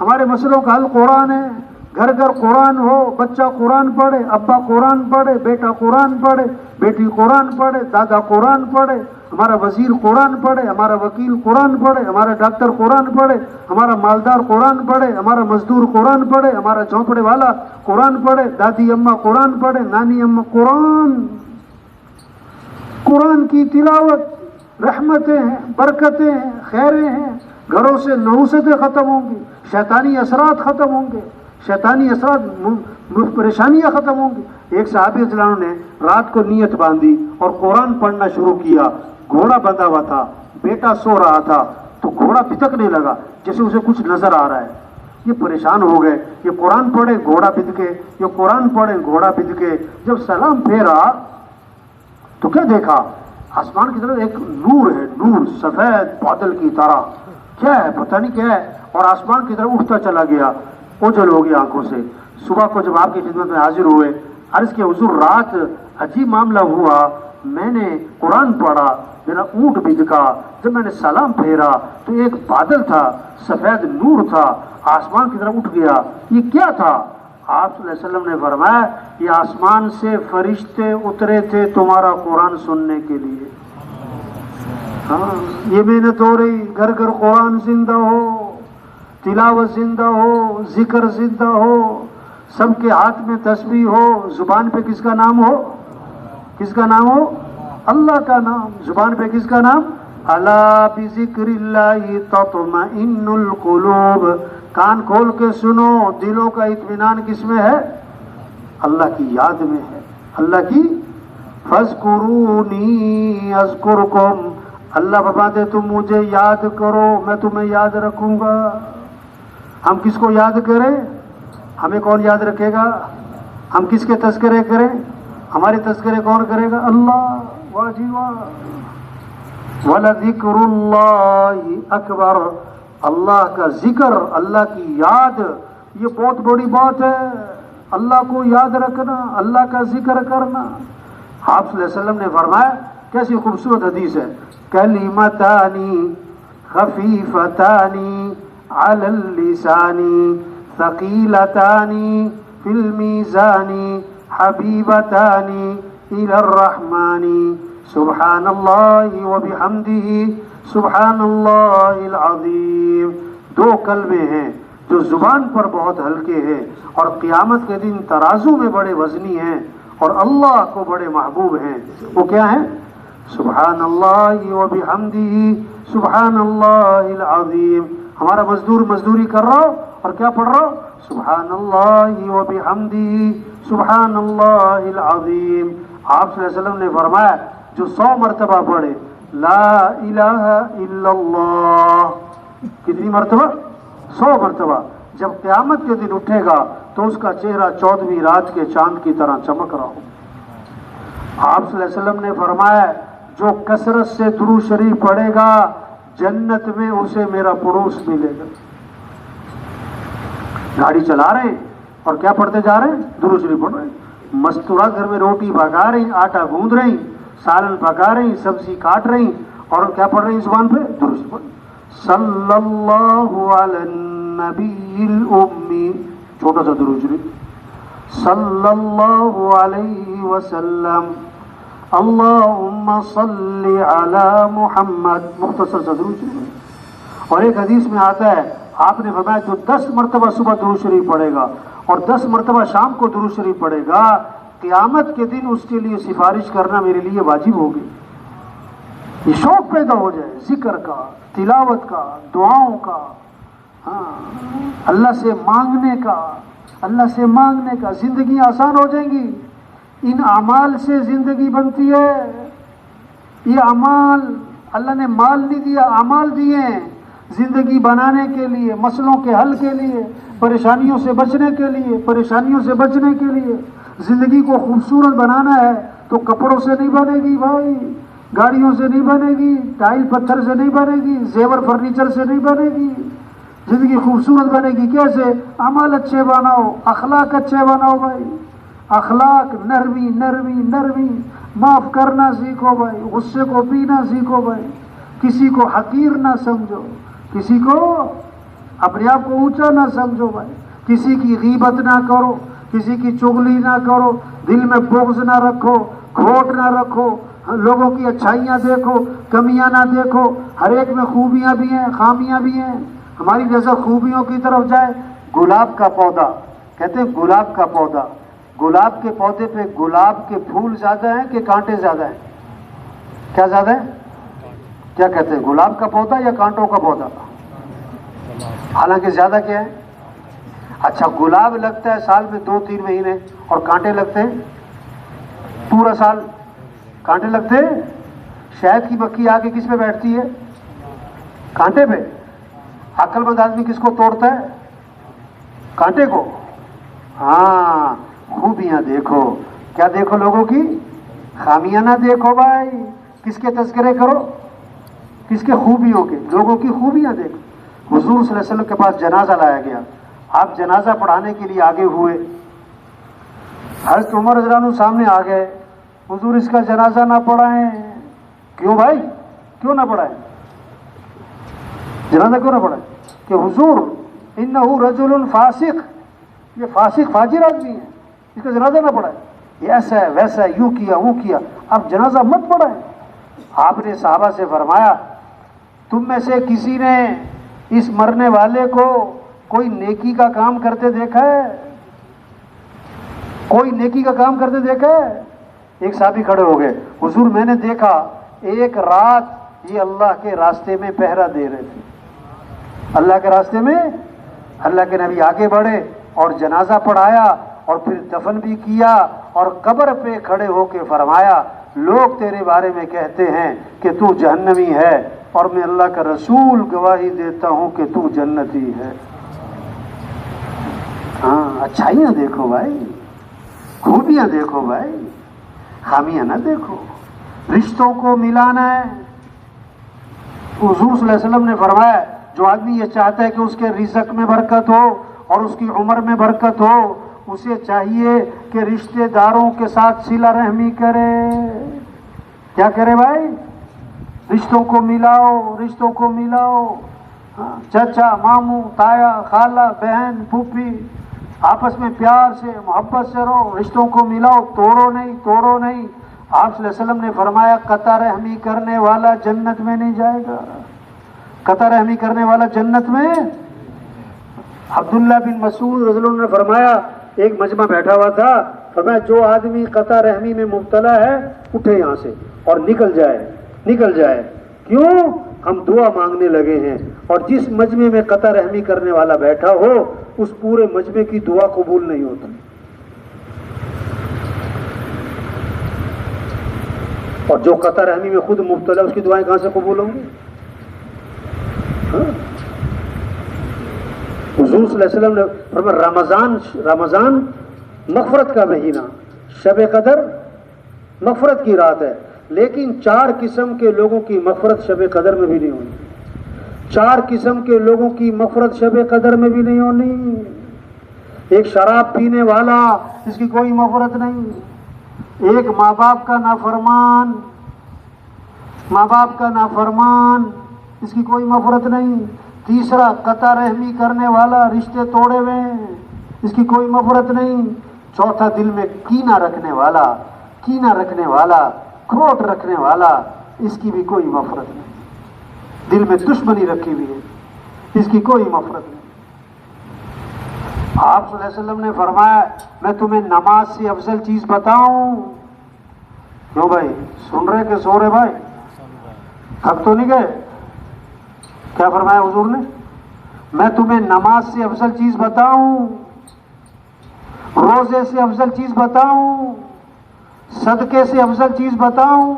ہمارے مسئلوں کا حل قرآن ہے. گھر گھر قرآن ہو، بچہ قرآن پڑھے، ابا قرآن پڑھے، بیٹا قرآن پڑھے، بیٹی قرآن پڑھے، دادا قرآن پڑھے، ہمارا وزیر قرآن پڑھے، ہمارا وکیل قرآن پڑھے، ہمارا ڈاکٹر قرآن پڑھے، ہمارا مالدار قرآن پڑھے، ہمارا مزدور قرآن پڑھے، ہمارا جھونپڑے والا قرآن پڑھے، دادی اماں قرآن پڑھے، نانی اماں قرآن کی تلاوت. رحمتیں ہیں، برکتیں ہیں، خیریں ہیں. گھروں سے نحوستیں ختم ہوں گی، شیطانی اثرات ختم ہوں گے، شیطانی اثرات، پریشانیاں ختم ہوں گی. ایک صحابی رضی اللہ عنہ نے رات کو نیت باندھی اور قرآن پڑھنا شروع کیا. گھوڑا بندھا ہوا تھا، بیٹا سو رہا تھا تو گھوڑا بھٹکنے لگا جیسے اسے کچھ نظر آ رہا ہے. یہ پریشان ہو گئے، یہ قرآن پڑھے گھوڑا بھٹکے، یہ قرآن پڑھے گھوڑا بھٹکے. جب سلام پھیرا تو کیا دیکھا؟ آسمان کی طرف ایک نور ہے، نور سفید بادل کی طرح. کیا ہے پتہ نہیں کیا ہے، اور آسمان کی طرف اٹھتا چلا گیا. اوجھل ہو گیا آنکھوں سے. صبح کو جب آپ کی خدمت میں حاضر ہوئے، عرض کیا حضور رات عجیب معاملہ ہوا، میں نے قرآن پڑھا، میرا اونٹ بھٹکا، جب میں نے سلام پھیرا تو ایک بادل تھا، سفید نور تھا، آسمان کی طرف اٹھ گیا. یہ کیا تھا؟ آپ صلی اللہ علیہ وسلم نے فرمایا یہ آسمان سے فرشتے اترے تھے تمہارا قرآن سننے کے لیے. ہاں یہ محنت ہو رہی، گھر گھر قرآن زندہ ہو، تلاوت زندہ ہو، ذکر زندہ ہو، سب کے ہاتھ میں تسبیح ہو. زبان پہ کس کا نام ہو؟ کس کا نام ہو؟ اللہ کا نام. زبان پہ کس کا نام؟ الا بذکر اللہ تطمئن القلوب. کان کھول کے سنو، دلوں کا اطمینان کس میں ہے؟ اللہ کی یاد میں ہے. اللہ کی فاذکرونی اذکرکم. اللہ فرماتے تم مجھے یاد کرو میں تمہیں یاد رکھوں گا. ہم کس کو یاد کریں؟ ہمیں کون یاد رکھے گا؟ ہم کس کے تذکرے کریں؟ ہمارے تذکرے کون کرے گا؟ اللہ. واہ جی واہ. وَلَذِكْرُ اللَّهِ اکبر. اللہ کا ذکر، اللہ کی یاد، یہ بہت بڑی بات ہے. اللہ کو یاد رکھنا، اللہ کا ذکر کرنا. آپ صلی اللہ علیہ وسلم نے فرمایا، کیسی خوبصورت حدیث ہے، کلمتانی خفیفتانی علی اللسانی ثقیلتانی فی المیزانی حبیبتانی الی الرحمانی سبحان اللہ وبحمدہ سبحان اللہ العظیم. دو کلمے ہیں جو زبان پر بہت ہلکے ہیں اور قیامت کے دن ترازو میں بڑے وزنی ہیں. اور اللہ کو بڑے محبوب ہیں. وہ کیا ہیں؟ سبحان اللہ و بحمدہ سبحان اللہ العظیم. ہمارا مزدور مزدوری کر رہا ہو اور کیا پڑھ رہا ہو؟ سبحان اللہ و بحمدہ سبحان اللہ العظیم. آپ صلی اللہ علیہ وسلم نے فرمایا جو 100 مرتبہ پڑھے لا الہ الا اللہ، کتنی مرتبہ؟ 100 مرتبہ. جب قیامت کے دن اٹھے گا تو اس کا چہرہ 14ویں رات کے چاند کی طرح چمک رہا ہو. آپ صلی اللہ علیہ وسلم نے فرمایا جو کثرت سے درود شریف پڑھے گا جنت میں اسے میرا پڑوس ملے گا. گاڑی چلا رہے ہیں اور کیا پڑھتے جا رہے ہیں؟ درود شریف پڑھ رہے ہیں. مستورہ گھر میں روٹی پکا رہی، آٹا گوندھ رہی، سالن پکا رہی، سبزی کاٹ رہی اور کیا پڑھ رہی ہیں زبان پہ؟ درود شریف پڑھ. صلی اللہ علی النبی الامی، چھوٹا سا درود شریف. صلی اللہ علیہ وسلم اللہم صلی علی محمد، مختصر سا درود شریف. اور ایک حدیث میں آتا ہے آپ نے فرمایا جو 10 مرتبہ صبح درود شریف پڑھے گا اور 10 مرتبہ شام کو درود شریف پڑھے گا قیامت کے دن اس کے لیے سفارش کرنا میرے لیے واجب ہوگی. یہ شوق پیدا ہو جائے ذکر کا، تلاوت کا، دعاؤں کا، ہاں اللہ سے مانگنے کا، اللہ سے مانگنے کا. زندگی آسان ہو جائیں گی. ان اعمال سے زندگی بنتی ہے. یہ اعمال اللہ نے مال نہیں دیا، اعمال دیے ہیں زندگی بنانے کے لیے، مسئلوں کے حل کے لیے، پریشانیوں سے بچنے کے لیے، پریشانیوں سے بچنے کے لیے. زندگی کو خوبصورت بنانا ہے تو کپڑوں سے نہیں بنے گی بھائی، گاڑیوں سے نہیں بنے گی، ٹائل پتھر سے نہیں بنے گی، زیور فرنیچر سے نہیں بنے گی. زندگی خوبصورت بنے گی کیسے؟ اعمال اچھے بناؤ، اخلاق اچھے بناؤ بھائی. اخلاق نرمی نرمی نرمی، معاف کرنا سیکھو بھائی، غصے کو پینا سیکھو بھائی، کسی کو حقیر نہ سمجھو، کسی کو اپنے آپ کو اونچا نہ سمجھو بھائی، کسی کی غیبت نہ کرو، کسی کی چغلی نہ کرو، دل میں بغض نہ رکھو، کھوٹ نہ رکھو، لوگوں کی اچھائیاں دیکھو، کمیاں نہ دیکھو. ہر ایک میں خوبیاں بھی ہیں خامیاں بھی ہیں. ہماری نظر خوبیوں کی طرف جائے. گلاب کا پودا، کہتے ہیں گلاب کا پودا، گلاب کے پودے پہ گلاب کے پھول زیادہ ہیں کہ کانٹے زیادہ ہیں؟ کیا زیادہ ہے؟ کیا کہتے ہیں گلاب کا پودا یا کانٹوں کا پودا؟ حالانکہ زیادہ کیا ہے؟ اچھا گلاب لگتا ہے سال میں 2-3 مہینے اور کانٹے لگتے ہیں پورا سال. کانٹے لگتے ہیں. شہد کی مکھی آ کے کس پہ بیٹھتی ہے؟ کانٹے پہ. عقل مند آدمی کس کو توڑتا ہے؟ کانٹے کو. ہاں خوبیاں دیکھو. کیا دیکھو؟ لوگوں کی خامیاں نہ دیکھو بھائی. کس کے تذکرے کرو؟ کس کے؟ خوبیوں کے. لوگوں کی خوبیاں دیکھو. حضور صلی اللہ علیہ وسلم کے پاس جنازہ لایا گیا. آپ جنازہ پڑھانے کے لیے آگے ہوئے. حضرت عمر رضی اللہ عنہ سامنے آ گئے. حضور اس کا جنازہ نہ پڑھائیں. کیوں بھائی؟ کیوں نہ پڑھائیں؟ جنازہ کیوں نہ پڑھائیں؟ کہ حضور انہ رجل فاسق، یہ فاسق فاجر آدمی ہے، اس کا جنازہ نہ پڑھائیں. یہ ایسا ہے ویسا ہے، یوں کیا وہ کیا، اب جنازہ مت پڑھائیں. آپ نے صحابہ سے فرمایا تم میں سے کسی نے اس مرنے والے کو کوئی نیکی کا کام کرتے دیکھا ہے؟ کوئی نیکی کا کام کرتے دیکھا ہے؟ ایک صحابی کھڑے ہو گئے. حضور میں نے دیکھا ایک رات یہ اللہ کے راستے میں پہرا دے رہے تھے. اللہ کے راستے میں. اللہ کے نبی آگے بڑھے اور جنازہ پڑھایا اور پھر دفن بھی کیا اور قبر پہ کھڑے ہو کے فرمایا لوگ تیرے بارے میں کہتے ہیں کہ تو جہنمی ہے اور میں اللہ کا رسول گواہی دیتا ہوں کہ تو جنتی ہے. ہاں اچھائیاں دیکھو بھائی، خوبیاں دیکھو بھائی، خامیاں نہ دیکھو. رشتوں کو ملانا ہے. حضور صلی اللہ علیہ وسلم نے فرمایا جو آدمی یہ چاہتا ہے کہ اس کے رزق میں برکت ہو اور اس کی عمر میں برکت ہو اسے چاہیے کہ رشتہ داروں کے ساتھ صلہ رحمی کرے. کیا کرے بھائی؟ رشتوں کو ملاؤ، رشتوں کو ملاؤ. چچا، ماموں، تایا، خالہ، بہن، پھوپھی، آپس میں پیار سے محبت سے رہو، رشتوں کو ملاؤ، توڑو نہیں توڑو نہیں. آپ صلی اللہ علیہ وسلم نے فرمایا قطع رحمی کرنے والا جنت میں نہیں جائے گا. قطع رحمی کرنے والا جنت میں. عبداللہ بن مسعود رضی اللہ عنہ نے فرمایا ایک مجمع بیٹھا ہوا تھا، فرمایا جو آدمی قطع رحمی میں مبتلا ہے اٹھے یہاں سے اور نکل جائے. کیوں؟ ہم دعا مانگنے لگے ہیں، اور جس مجمع میں قطع رحمی کرنے والا بیٹھا ہو اس پورے مجمع کی دعا قبول نہیں ہوتی. اور جو قطع رحمی میں خود مبتلا اس کی دعائیں کہاں سے قبول ہوں گی؟ حضور صلی اللہ علیہ وسلم نے فرمایا رمضان مغفرت کا مہینہ، شب قدر مغفرت کی رات ہے، لیکن 4 قسم کے لوگوں کی مغفرت شب قدر میں بھی نہیں ہونی. 4 قسم کے لوگوں کی مغفرت شب قدر میں بھی نہیں ہونی. ایک شراب پینے والا، اس کی کوئی مغفرت نہیں. ایک ماں باپ کا نافرمان، اس کی کوئی مغفرت نہیں. تیسرا قطع رحمی کرنے والا، رشتے توڑے ہوئے، اس کی کوئی مغفرت نہیں. چوتھا دل میں کینہ رکھنے والا، کھوٹ رکھنے والا، اس کی بھی کوئی مغفرت نہیں. دل میں دشمنی رکھی ہوئی ہے، اس کی کوئی مغفرت نہیں. آپ صلی اللہ علیہ وسلم نے فرمایا میں تمہیں نماز سے افضل چیز بتاؤں. کیوں بھائی سن رہے کہ سو رہے بھائی؟ تھک تو نہیں گئے؟ کیا فرمایا حضور نے؟ میں تمہیں نماز سے افضل چیز بتاؤں، روزے سے افضل چیز بتاؤں، صدقے سے افضل چیز بتاؤں.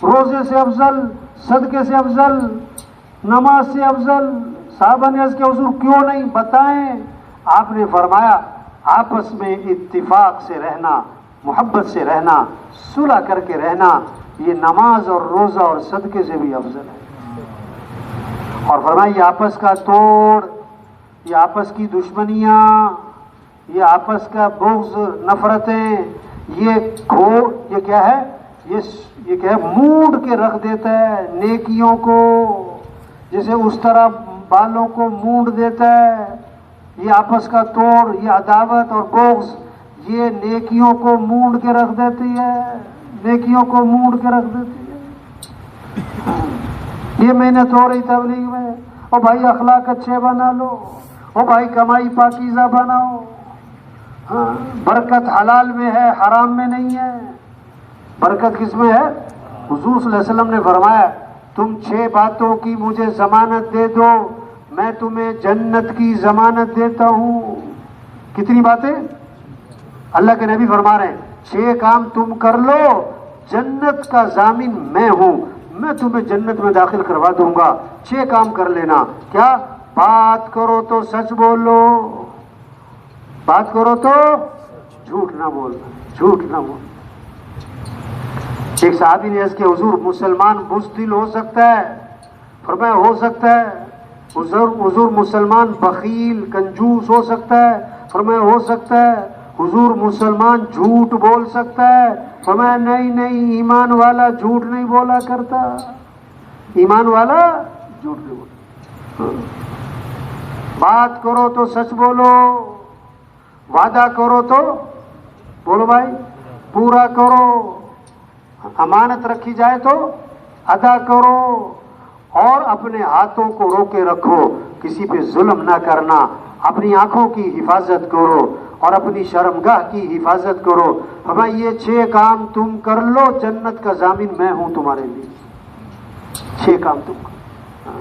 روزے سے افضل، صدقے سے افضل، نماز سے افضل. صحابہ نے عرض کیا حضور کیوں نہیں؟ بتائیں. آپ نے فرمایا آپس میں اتفاق سے رہنا، محبت سے رہنا، صلح کر کے رہنا، یہ نماز اور روزہ اور صدقے سے بھی افضل ہے. اور فرمایا یہ آپس کا توڑ، یہ آپس کی دشمنیاں، یہ آپس کا بغض، نفرتیں، یہ کیا ہے؟ یہ کیا ہے؟ مونڈ کے رکھ دیتا ہے نیکیوں کو، جیسے اس طرح بالوں کو مونڈ دیتا ہے. یہ آپس کا توڑ، یہ عداوت اور بغض، یہ نیکیوں کو مونڈ کے رکھ دیتی ہے، یہ محنت ہو رہی تبلیغ میں، او بھائی اخلاق اچھے بنا لو، او بھائی کمائی پاکیزہ بناؤ. برکت حلال میں ہے، حرام میں نہیں ہے. برکت کس میں ہے؟ حضور صلی اللہ علیہ وسلم نے فرمایا تم 6 باتوں کی مجھے ضمانت دے دو، میں تمہیں جنت کی ضمانت دیتا ہوں. کتنی باتیں؟ اللہ کے نبی فرما رہے ہیں 6 کام تم کر لو، جنت کا ضامن میں ہوں، میں تمہیں جنت میں داخل کروا دوں گا. 6 کام کر لینا. کیا؟ بات کرو تو سچ بولو، بات کرو تو جھوٹ نہ بولنا. ایک صحابی نے عرض کیا حضور مسلمان بزدل ہو سکتا ہے؟ فرمایا ہو سکتا ہے. حضور مسلمان بخیل کنجوس ہو سکتا ہے؟ فرمایا ہو سکتا ہے. حضور مسلمان جھوٹ بول سکتا ہے؟ فرمایا نہیں، ایمان والا جھوٹ نہیں بولا کرتا، ایمان والا جھوٹ نہیں بولا. بات کرو تو سچ بولو، وعدہ کرو تو بولو بھائی پورا کرو، امانت رکھی جائے تو ادا کرو، اور اپنے ہاتھوں کو روکے رکھو، کسی پہ ظلم نہ کرنا. اپنی آنکھوں کی حفاظت کرو اور اپنی شرمگاہ کی حفاظت کرو. ہمیں یہ 6 کام تم کر لو، جنت کا ضامن میں ہوں تمہارے لیے. 6 کام تم کرو،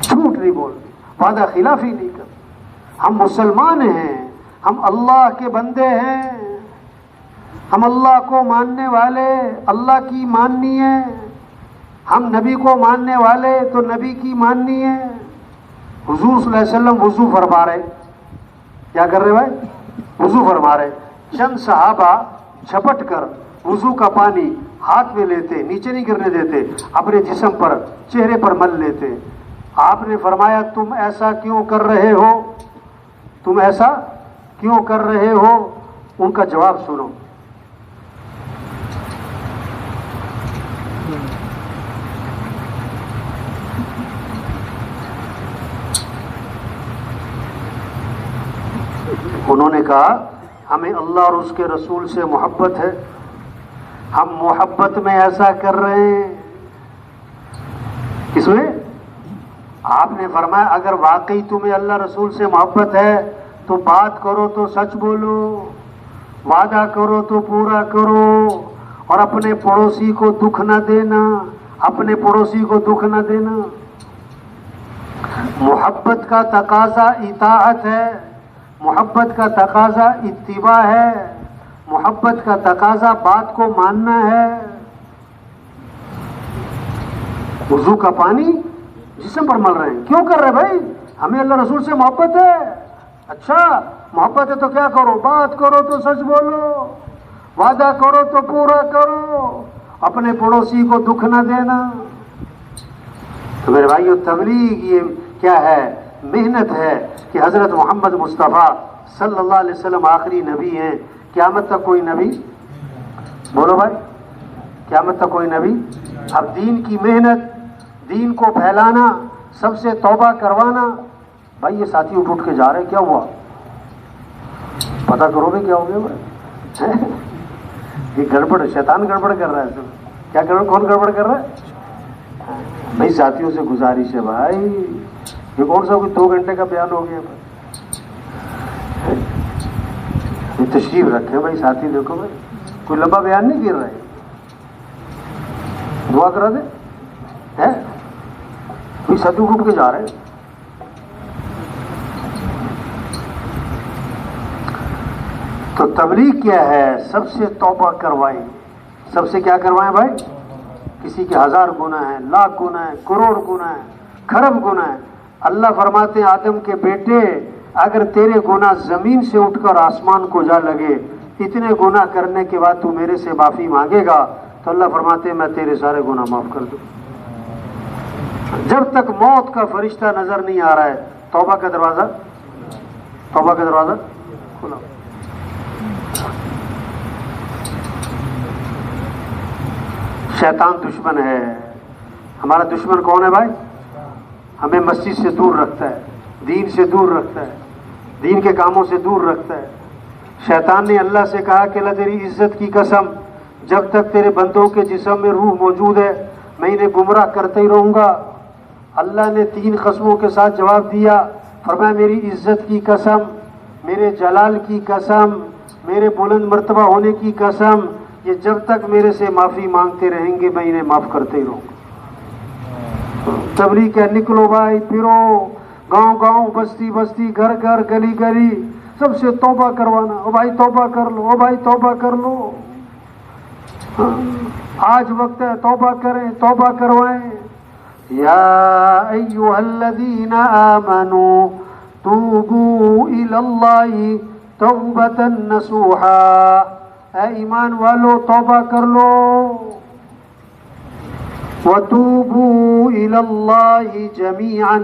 جھوٹ نہیں بولتے، وعدہ خلافی نہیں کرتے. ہم مسلمان ہیں، ہم اللہ کے بندے ہیں، ہم اللہ کو ماننے والے، اللہ کی ماننی ہے. ہم نبی کو ماننے والے تو نبی کی ماننی ہے. حضور صلی اللہ علیہ وسلم وضو فرما رہے، کیا کر رہے بھائی؟ وضو فرما رہے. چند صحابہ جھپٹ کر وضو کا پانی ہاتھ میں لیتے، نیچے نہیں گرنے دیتے، اپنے جسم پر، چہرے پر مل لیتے. آپ نے فرمایا تم ایسا کیوں کر رہے ہو؟ تم ایسا کیوں کر رہے ہو؟ ان کا جواب سنو. انہوں نے کہا ہمیں اللہ اور اس کے رسول سے محبت ہے، ہم محبت میں ایسا کر رہے ہیں. اس میں آپ نے فرمایا اگر واقعی تمہیں اللہ رسول سے محبت ہے تو بات کرو تو سچ بولو، وعدہ کرو تو پورا کرو، اور اپنے پڑوسی کو دکھ نہ دینا، اپنے پڑوسی کو دکھ نہ دینا۔ محبت کا تقاضا اطاعت ہے، محبت کا تقاضا اتباع ہے، محبت کا تقاضا بات کو ماننا ہے۔ وضو کا پانی جسم پر مل رہے ہیں، کیوں کر رہے بھائی؟ ہمیں اللہ رسول سے محبت ہے۔ اچھا محبت ہے تو کیا کرو؟ بات کرو تو سچ بولو، وعدہ کرو تو پورا کرو، اپنے پڑوسی کو دکھ نہ دینا۔ تو میرے بھائیو، تبلیغ یہ کیا ہے؟ محنت ہے کہ حضرت محمد مصطفیٰ صلی اللہ علیہ وسلم آخری نبی ہیں، قیامت تک کوئی نبی، بولو بھائی، قیامت تک کوئی نبی۔ اب دین کی محنت، دین کو پھیلانا، سب سے توبہ کروانا۔ بھائی یہ ساتھی اٹھ کے جا رہے، کیا ہوا؟ پتہ کرو بھی کیا ہو گیا بھائی؟ یہ گڑبڑ، شیطان گڑبڑ کر رہا ہے سب۔ کیا کر رہا ہے؟ کون گڑبڑ کر رہا ہے؟ بھائی ساتھیوں سے گزارش ہے بھائی، یہ کون سا کوئی 2 گھنٹے کا بیان ہو گیا بھائی؟ یہ تشریف رکھے بھائی ساتھی، دیکھو بھائی کوئی لمبا بیان نہیں گر رہا ہے، دعا کرا دے ہے کوئی ساتھی اٹھ کے جا رہے ہیں۔ تو تبلیغ کیا ہے؟ سب سے توبہ کروائیں، سب سے کیا کروائیں بھائی؟ کسی کے 1000 گناہ ہیں، لاکھ گناہ ہیں، کروڑ گناہ ہیں، کھرب گناہ ہیں۔ اللہ فرماتے ہیں آدم کے بیٹے، اگر تیرے گناہ زمین سے اٹھ کر آسمان کو جا لگے، اتنے گناہ کرنے کے بعد تو میرے سے معافی مانگے گا تو اللہ فرماتے ہیں میں تیرے سارے گناہ معاف کر دوں۔ جب تک موت کا فرشتہ نظر نہیں آ رہا ہے، توبہ کا دروازہ، توبہ کا دروازہ کھلا۔ شیطان دشمن ہے، ہمارا دشمن کون ہے بھائی؟ ہمیں مسجد سے دور رکھتا ہے، دین سے دور رکھتا ہے، دین کے کاموں سے دور رکھتا ہے۔ شیطان نے اللہ سے کہا کہ اللہ تیری عزت کی قسم، جب تک تیرے بندوں کے جسم میں روح موجود ہے میں انہیں گمراہ کرتے ہی رہوں گا۔ اللہ نے 3 قسموں کے ساتھ جواب دیا، فرمایا میری عزت کی قسم، میرے جلال کی قسم، میرے بلند مرتبہ ہونے کی قسم، یہ جب تک میرے سے معافی مانگتے رہیں گے میں انہیں معاف کرتے ہی رہوں گا۔ تبلیغ کیا؟ نکلو بھائی، پھرو، گاؤں گاؤں، بستی بستی، گھر گھر، گلی گلی، سب سے توبہ کروانا۔ او بھائی توبہ کر لو، او بھائی توبہ کر لو، آج وقت ہے، توبہ کریں، توبہ کروائیں۔ یا ایھا الذین آمنوا توبوا الی اللہ توبۃ نصوحا، اے ایمان والو توبہ کر لو۔ وَتُوبُوا إِلَى اللَّهِ جَمِيعًا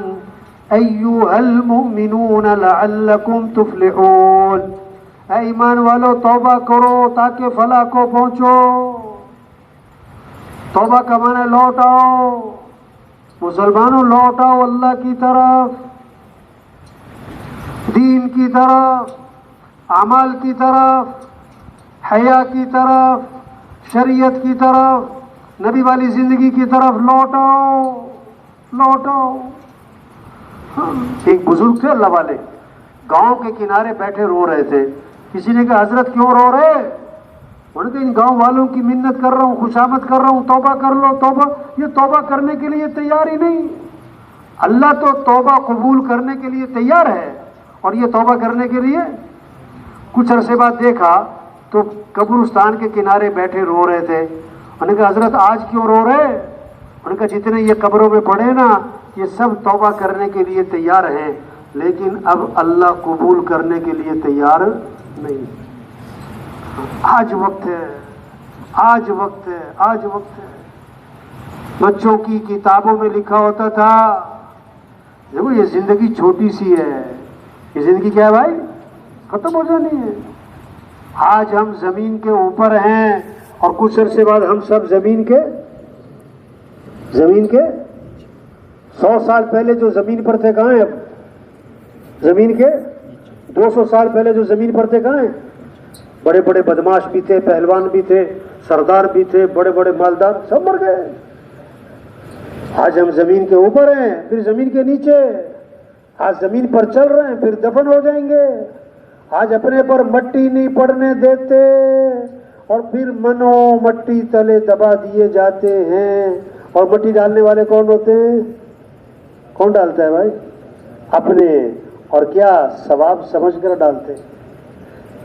أَيُّهَا الْمُؤْمِنُونَ لَعَلَّكُمْ تُفْلِحُونَ، اے ایمان والو توبہ کرو تاکہ فلاح کو پہنچو۔ توبہ کا معنی لوٹ آؤ، مسلمانوں لوٹ آؤ اللہ کی طرف، دین کی طرف، اعمال کی طرف، حیا کی طرف، شریعت کی طرف، نبی والی زندگی کی طرف لوٹ آؤ، لوٹ آؤ۔ ایک بزرگ تھے اللہ والے، گاؤں کے کنارے بیٹھے رو رہے تھے۔ کسی نے کہا حضرت کیوں رو رہے؟ انہوں نے کہا ان گاؤں والوں کی منت کر رہا ہوں، خوشامد کر رہا ہوں، توبہ کر لو توبہ۔ یہ توبہ کرنے کے لیے تیار ہی نہیں۔ اللہ تو توبہ قبول کرنے کے لیے تیار ہے، اور یہ توبہ کرنے کے لیے۔ کچھ عرصے بعد دیکھا تو قبرستان کے کنارے بیٹھے رو رہے تھے۔ انہوں نے کہا حضرت آج کیوں رو رہے؟ انہوں نے کہا جتنے یہ قبروں میں پڑے نا یہ سب توبہ کرنے کے لیے تیار ہیں، لیکن اب اللہ قبول کرنے کے لیے تیار نہیں۔ آج وقت ہے، آج وقت ہے، آج وقت ہے۔ بچوں کی کتابوں میں لکھا ہوتا تھا دیکھو یہ زندگی چھوٹی سی ہے، یہ زندگی کیا ہے بھائی؟ ختم ہو جانی ہے۔ آج ہم زمین کے اوپر ہیں اور کچھ عرصے بعد ہم سب زمین کے 100 سال پہلے جو زمین پر تھے کہاں ہیں؟ اب زمین کے 200 سال پہلے جو زمین پر تھے کہاں ہیں؟ بڑے بڑے بدماش بھی تھے، پہلوان بھی تھے، سردار بھی تھے، بڑے بڑے مالدار، سب مر گئے۔ آج ہم زمین کے اوپر ہیں، پھر زمین کے نیچے، آج زمین پر چل رہے ہیں، پھر دفن ہو جائیں گے۔ آج اپنے پر مٹی نہیں پڑنے دیتے اور پھر منو مٹی تلے دبا دیے جاتے ہیں. اور مٹی ڈالنے والے کون ہوتے ہیں؟ کون ڈالتا ہے بھائی؟ اپنے. اور کیا ثواب سمجھ کر ڈالتے؟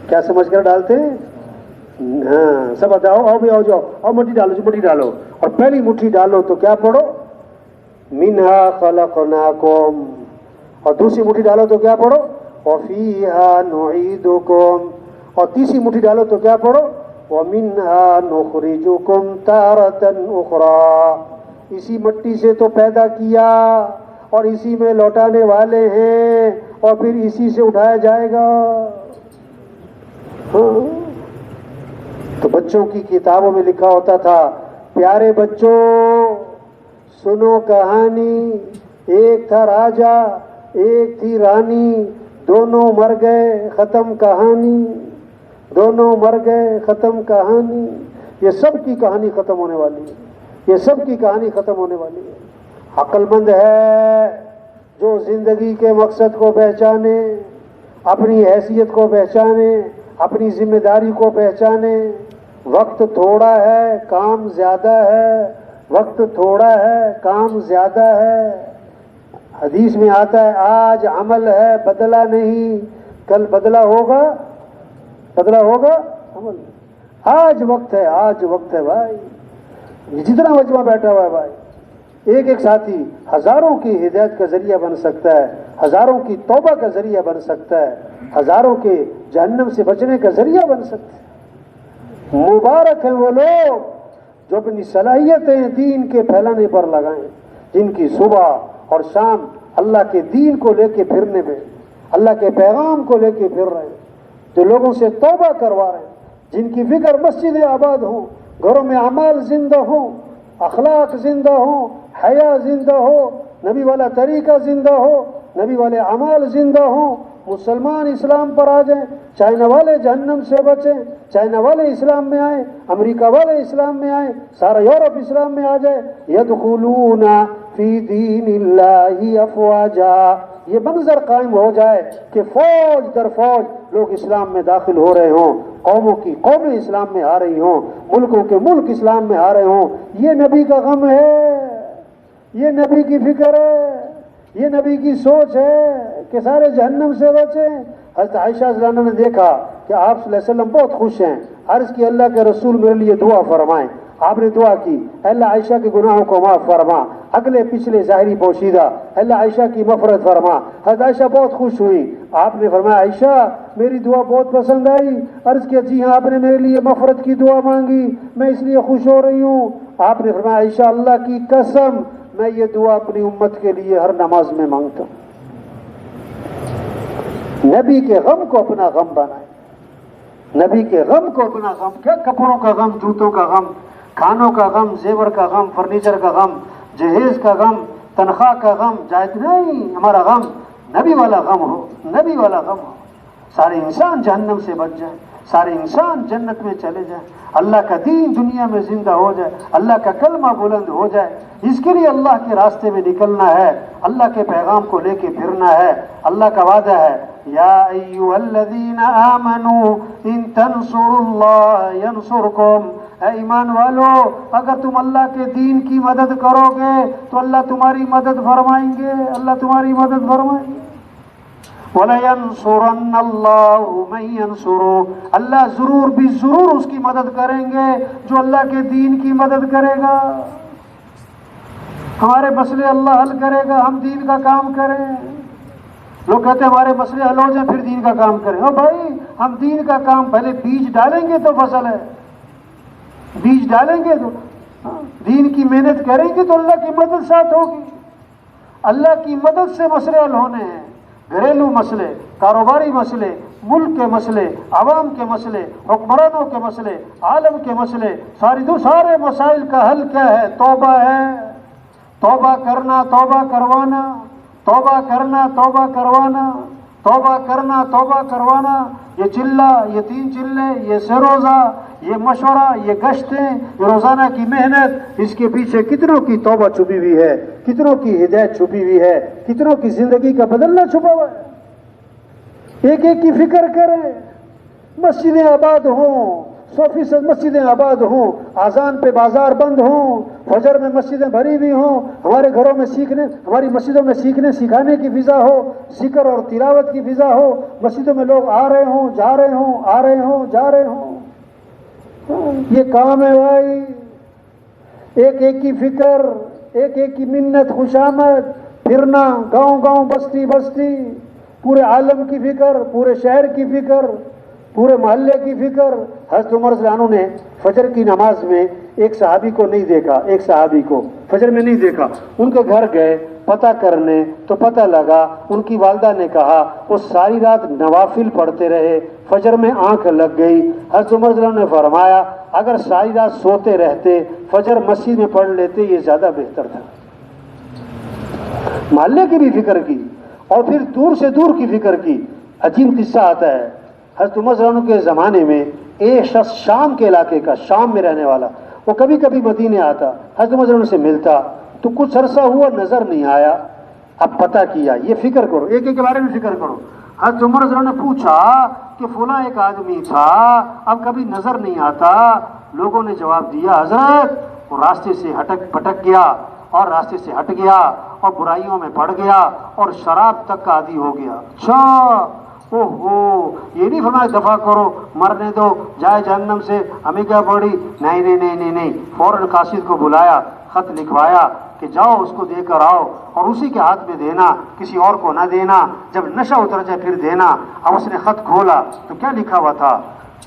کیا سمجھ کر ڈالتے؟ ہاں سب بتاؤ. آؤ بھی آؤ جاؤ اور مٹی ڈالو. جو مٹی ڈالو اور پہلی مٹھی ڈالو تو کیا پڑھو؟ منہا خلقناکم. اور دوسری مٹھی ڈالو تو کیا پڑھو؟ وفیہا نعیدکم. اور تیسری مٹھی ڈالو تو کیا پڑھو؟ ومنہا نخرجکم تارۃ اخری. اسی مٹی سے تو پیدا کیا اور اسی میں لوٹانے والے ہیں اور پھر اسی سے اٹھایا جائے گا. تو بچوں کی کتابوں میں لکھا ہوتا تھا پیارے بچوں سنو کہانی. ایک تھا راجا ایک تھی رانی دونوں مر گئے ختم کہانی. دونوں مر گئے ختم کہانی. یہ سب کی کہانی ختم ہونے والی ہے. یہ سب کی کہانی ختم ہونے والی ہے. عقل مند ہے جو زندگی کے مقصد کو پہچانے, اپنی حیثیت کو پہچانے, اپنی ذمہ داری کو پہچانے. وقت تھوڑا ہے کام زیادہ ہے. وقت تھوڑا ہے کام زیادہ ہے. حدیث میں آتا ہے آج عمل ہے بدلہ نہیں, کل بدلہ ہوگا. بدلہ ہوگا عمل. آج وقت ہے, آج وقت ہے بھائی. جتنا مجمع بیٹھا ہوا ہے بھائی, ایک ایک ساتھی ہزاروں کی ہدایت کا ذریعہ بن سکتا ہے, ہزاروں کی توبہ کا ذریعہ بن سکتا ہے, ہزاروں کے جہنم سے بچنے کا ذریعہ بن سکتا ہے. مبارک ہیں وہ لوگ جو اپنی صلاحیتیں دین کے پھیلانے پر لگائیں, جن کی صبح اور شام اللہ کے دین کو لے کے پھرنے میں, اللہ کے پیغام کو لے کے پھر رہے ہیں, جو لوگوں سے توبہ کروا رہے ہیں, جن کی فکر مسجدیں آباد ہوں, گھروں میں اعمال زندہ ہوں, اخلاق زندہ ہوں, حیا زندہ ہو, نبی والا طریقہ زندہ ہو, نبی والے اعمال زندہ ہوں. مسلمان اسلام پر آ جائیں, چائنا والے جہنم سے بچیں, چائنا والے اسلام میں آئیں, امریکہ والے اسلام میں آئیں, سارا یورپ اسلام میں آ جائے. یدخلون فی دین اللہ افواجا. یہ منظر قائم ہو جائے کہ فوج در فوج لوگ اسلام میں داخل ہو رہے ہوں, قوموں کی قومیں اسلام میں آ رہی ہوں, ملکوں کے ملک اسلام میں آ رہے ہوں. یہ نبی کا غم ہے, یہ نبی کی فکر ہے, یہ نبی کی سوچ ہے کہ سارے جہنم سے بچیں. حضرت عائشہ رضی اللہ عنہا نے دیکھا کہ آپ صلی اللہ علیہ وسلم بہت خوش ہیں. عرض کی اللہ کے رسول میرے لیے دعا فرمائیں. آپ نے دعا کی اللہ عائشہ کے گناہوں کو معاف فرما, اگلے پچھلے ظاہری پوشیدہ اللہ عائشہ کی مغفرت فرما. حضرت عائشہ بہت خوش ہوئی. آپ نے فرمایا عائشہ میری دعا بہت پسند آئی. عرض کیا جی ہاں, آپ نے میرے لیے مغفرت کی دعا مانگی, میں اس لیے خوش ہو رہی ہوں. آپ نے فرمایا عائشہ اللہ کی قسم میں یہ دعا اپنی امت کے لیے ہر نماز میں مانگتا ہوں. نبی کے غم کو اپنا غم بنائیں, نبی کے غم کو اپنا غم. کیا کپڑوں کا غم, جوتوں کا غم, کھانوں کا غم, زیور کا غم, فرنیچر کا غم, جہیز کا غم, تنخواہ کا غم, جائز نہیں. ہمارا غم نبی والا غم ہو, نبی والا غم ہو. سارے انسان جہنم سے بچ جائیں, سارے انسان جنت میں چلے جائیں, اللہ کا دین دنیا میں زندہ ہو جائے, اللہ کا کلمہ بلند ہو جائے. اس کے لیے اللہ کے راستے میں نکلنا ہے, اللہ کے پیغام کو لے کے پھرنا ہے. اللہ کا وعدہ ہے یا ایھا الذین آمنوا ان تنصروا اللہ ینصرکم. اے ایمان والو اگر تم اللہ کے دین کی مدد کرو گے تو اللہ تمہاری مدد فرمائیں گے, اللہ تمہاری مدد فرمائیں گے. وَلَيَنْصُرَنَّ اللَّهُ مَن يَنْصُرُهُ. اللہ ضرور بھی ضرور اس کی مدد کریں گے جو اللہ کے دین کی مدد کرے گا. ہمارے مسئلے اللہ حل کرے گا, ہم دین کا کام کریں. لوگ کہتے ہیں ہمارے مسئلے حل ہو جائیں پھر دین کا کام کریں. او بھائی ہم دین کا کام پہلے بیج ڈالیں گے تو فصل ہے, بیج ڈالیں گے تو دین کی محنت کریں گے تو اللہ کی مدد ساتھ ہوگی. اللہ کی مدد سے مسئلے حل ہونے ہیں. گھریلو مسئلے, کاروباری مسئلے, ملک کے مسئلے, عوام کے مسئلے, حکمرانوں کے مسئلے, عالم کے مسئلے, سارے مسائل کا حل کیا ہے؟ توبہ ہے. توبہ کرنا, توبہ کروانا, توبہ کرنا, توبہ کروانا, توبہ کرنا, توبہ کروانا. یہ چلہ, یہ 3 چلے, یہ سروزہ, یہ مشورہ, یہ گشتیں, یہ روزانہ کی محنت, اس کے پیچھے کتنوں کی توبہ چھپی ہوئی ہے, کتنوں کی ہدایت چھپی ہوئی ہے, کتنوں کی زندگی کا بدلنا چھپا ہوا ہے. ایک ایک کی فکر کریں، مسجدیں آباد ہوں، 100% مسجدیں آباد ہوں، اذان پہ بازار بند ہوں، فجر میں مسجدیں بھری ہوئی ہوں، ہمارے گھروں میں سیکھنے، ہماری مسجدوں میں سیکھنے سکھانے کی فضا ہو، ذکر اور تلاوت کی فضا ہو، مسجدوں میں لوگ آ رہے ہوں، جا رہے ہوں، آ رہے ہوں، جا رہے ہوں۔ یہ کام ہے بھائی، ایک ایک کی فکر، ایک ایک کی منت، خوشامد، پھرنا گاؤں گاؤں، بستی بستی، پورے عالم کی فکر، پورے شہر کی فکر، پورے محلے کی فکر۔ حضرت عمر رضی اللہ عنہ نے فجر کی نماز میں ایک صحابی کو نہیں دیکھا، ایک صحابی کو فجر میں نہیں دیکھا، ان کے گھر گئے پتہ کرنے تو پتہ لگا، ان کی والدہ نے کہا وہ ساری رات نوافل پڑھتے رہے، فجر میں آنکھ لگ گئی۔ حضرت عمر رضی اللہ عنہ نے فرمایا اگر ساری رات سوتے رہتے، فجر مسجد میں پڑھ لیتے، یہ زیادہ بہتر تھا۔ محلے کی بھی فکر کی اور پھر دور سے دور کی فکر کی۔ عجیب قصہ آتا ہے، حضرت عمر رضی اللہ عنہ کے زمانے میں ایک شخص شام کے علاقے کا، شام میں رہنے والا، وہ کبھی کبھی مدینے آتا، حضرت عمر رضی اللہ عنہ سے ملتا تو کچھ عرصہ ہوا نظر نہیں آیا۔ اب پتہ کیا، یہ فکر کرو، ایک ایک کے بارے میں فکر کرو۔ حضرت عمر رضی اللہ عنہ نے پوچھا کہ فلاں ایک آدمی تھا، اب کبھی نظر نہیں آتا۔ لوگوں نے جواب دیا حضرت وہ راستے سے بھٹک گیا اور راستے سے ہٹ گیا اور برائیوں میں پڑ گیا اور شراب تک کا عادی ہو گیا۔ اچھا، اوہو، یہ نہیں فرمایا دفع کرو، مرنے دو، جائے جہنم سے، ہمیں کیا پڑی؟ نہیں نہیں نہیں نہیں نہیں، فوراً قاصد کو بلایا، خط لکھوایا کہ جاؤ اس کو دے کر آؤ اور اسی کے ہاتھ میں دینا، کسی اور کو نہ دینا، جب نشہ اتر جائے پھر دینا۔ اب اس نے خط کھولا تو کیا لکھا ہوا تھا؟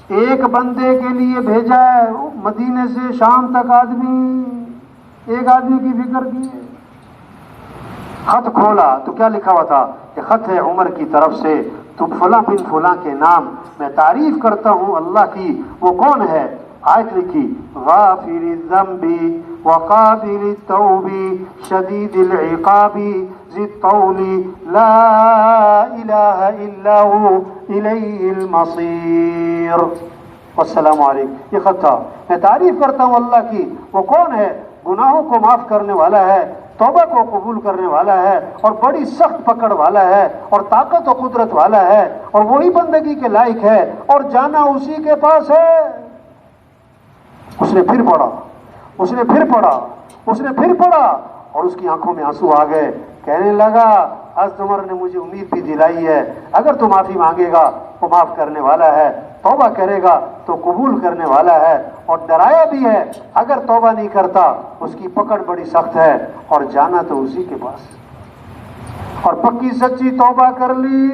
ایک بندے کے لیے بھیجا ہے مدینے سے شام تک آدمی، ایک آدمی کی فکر کی۔ خط کھولا تو کیا لکھا ہوا تھا کہ خط ہے عمر کی طرف سے، تو فلاں بن فلاں کے نام میں تعریف کرتا ہوں اللہ کی، وہ کون ہے؟ آیت لکھی غافر الذنب وقابل التوب شدید العقاب ذی الطول لا الہ الا ہو الیہ المصیر۔ والسلام علیکم۔ یہ خط تھا، میں تعریف کرتا ہوں اللہ کی، وہ کون ہے؟ گناہوں کو معاف کرنے والا ہے، توبہ کو قبول کرنے والا ہے اور بڑی سخت پکڑ والا ہے اور طاقت و قدرت والا ہے اور وہی بندگی کے لائق ہے اور جانا اسی کے پاس ہے۔ اس نے پھر پڑھا، اس نے پھر پڑھا، اس نے پھر پڑھا اور اس کی آنکھوں میں آنسو آ گئے۔ کہنے لگا حضرت عمر نے مجھے امید بھی دلائی ہے، اگر تو معافی مانگے گا وہ معاف کرنے والا ہے، توبہ کرے گا تو قبول کرنے والا ہے، اور ڈرایا بھی ہے اگر توبہ نہیں کرتا اس کی پکڑ بڑی سخت ہے اور جانا تو اسی کے پاس۔ اور پکی سچی توبہ کر لی۔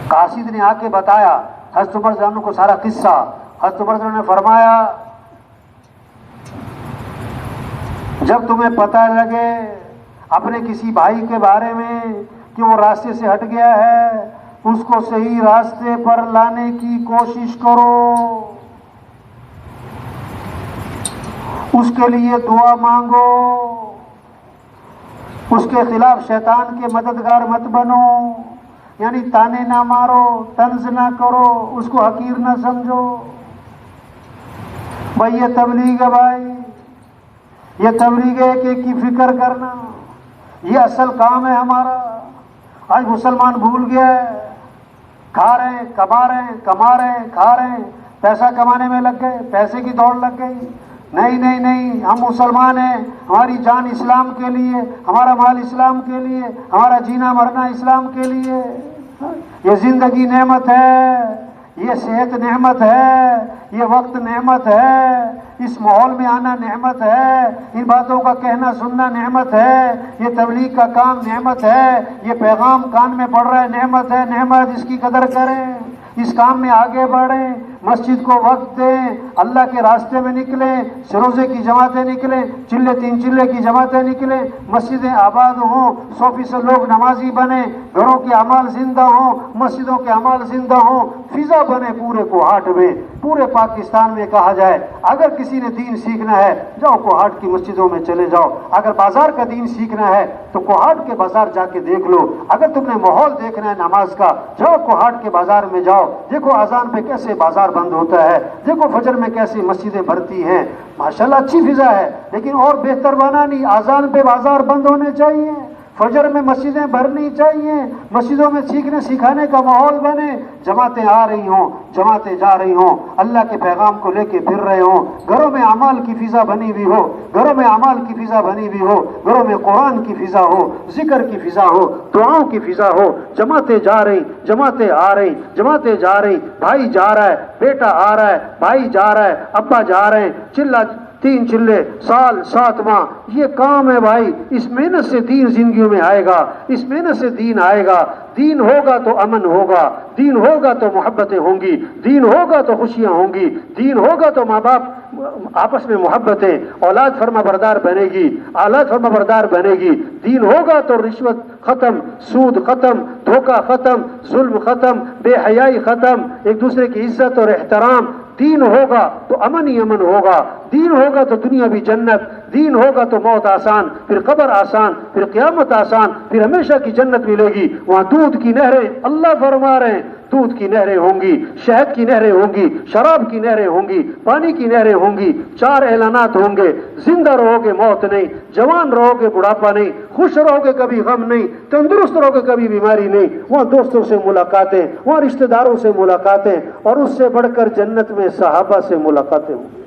قاصد نے آ کے بتایا حضرت عمر رضی اللہ عنہ کو سارا قصہ۔ حضرت عمر رضی اللہ عنہ نے فرمایا جب تمہیں پتہ لگے اپنے کسی بھائی کے بارے میں کہ وہ راستے سے ہٹ گیا ہے، اس کو صحیح راستے پر لانے کی کوشش کرو، اس کے لیے دعا مانگو، اس کے خلاف شیطان کے مددگار مت بنو، یعنی تانے نہ مارو، طنز نہ کرو، اس کو حقیر نہ سمجھو۔ بھائی یہ تبلیغ ہے، بھائی یہ تبلیغ ہے، ایک ایک کی فکر کرنا، یہ اصل کام ہے ہمارا۔ آج مسلمان بھول گیا ہے، کھا رہے ہیں، کما رہے ہیں، کما رہے ہیں، کھا رہے ہیں، پیسہ کمانے میں لگ گئے، پیسے کی دوڑ لگ گئی۔ نہیں نہیں نہیں، ہم مسلمان ہیں، ہماری جان اسلام کے لیے، ہمارا مال اسلام کے لیے، ہمارا جینا مرنا اسلام کے لیے۔ یہ زندگی نعمت ہے، یہ صحت نعمت ہے، یہ وقت نعمت ہے، اس ماحول میں آنا نعمت ہے، ان باتوں کا کہنا سننا نعمت ہے، یہ تبلیغ کا کام نعمت ہے، یہ پیغام کان میں پڑ رہا ہے نعمت ہے، نعمت، اس کی قدر کریں، اس کام میں آگے بڑھیں، مسجد کو وقت دیں، اللہ کے راستے میں نکلیں، روزے کی جماعتیں نکلیں، چلے تین چلے کی جماعتیں نکلیں، مسجدیں آباد ہوں، 100% لوگ نمازی بنیں، گھروں کے اعمال زندہ ہوں، مسجدوں کے اعمال زندہ ہوں، فضا بنے پورے کوہاٹ میں، پورے پاکستان میں کہا جائے اگر کسی نے دین سیکھنا ہے جاؤ کوہاٹ کی مسجدوں میں چلے جاؤ، اگر بازار کا دین سیکھنا ہے تو کوہاٹ کے بازار جا کے دیکھ لو، اگر تم نے ماحول دیکھنا ہے نماز کا جاؤ کوہاٹ کے بازار میں جاؤ، دیکھو اذان پہ کیسے بازار بند ہوتا ہے، دیکھو فجر میں کیسے مسجدیں بھرتی ہیں، ماشاءاللہ اچھی فضا ہے، لیکن اور بہتر بنا نہیں، اذان پہ بازار بند ہونے چاہیے، فجر میں مسجدیں بھرنی چاہیے، مسجدوں میں سیکھنے سکھانے کا ماحول بنے، جماعتیں آ رہی ہوں، جماعتیں جا رہی ہوں، اللہ کے پیغام کو لے کے پھر رہے ہوں، گھروں میں اعمال کی فضا بنی ہوئی ہو، گھروں میں اعمال کی فضا بنی ہوئی ہو، گھروں میں قرآن کی فضا ہو، ذکر کی فضا ہو، دعاؤں کی فضا ہو، جماعتیں جا رہی، جماعتیں آ رہی، جماعتیں جا رہی، بھائی جا رہا ہے، بیٹا آ رہا ہے، بھائی جا رہا ہے، ابا جا رہے ہیں، چلا 3 چلے، سال 7 ماہ، یہ کام ہے بھائی۔ اس محنت سے دین زندگیوں میں آئے گا، اس محنت سے دین آئے گا۔ دین ہوگا تو امن ہوگا، دین ہوگا تو محبتیں ہوں گی، دین ہوگا تو خوشیاں ہوں گی، دین ہوگا تو ماں باپ آپس میں محبتیں، اولاد فرما بردار بنے گی، اولاد فرما بردار بنے گی۔ دین ہوگا تو رشوت ختم، سود ختم، دھوکہ ختم، ظلم ختم، بے حیائی ختم، ایک دوسرے کی عزت اور احترام۔ دین ہوگا تو امن ہی امن ہوگا، دین ہوگا تو دنیا بھی جنت، دین ہوگا تو موت آسان، پھر قبر آسان، پھر قیامت آسان، پھر ہمیشہ کی جنت ملے گی۔ وہاں دودھ کی نہریں، اللہ فرما رہے ہیں دودھ کی نہریں ہوں گی، شہد کی نہریں ہوں گی، شراب کی نہریں ہوں گی، پانی کی نہریں ہوں گی۔ 4 اعلانات ہوں گے، زندہ رہو گے موت نہیں، جوان رہو گے بڑھاپا نہیں، خوش رہو گے کبھی غم نہیں، تندرست رہو گے کبھی بیماری نہیں۔ وہاں دوستوں سے ملاقاتیں، وہاں رشتہ داروں سے ملاقاتیں، اور اس سے بڑھ کر جنت میں صحابہ سے ملاقاتیں ہوں گی،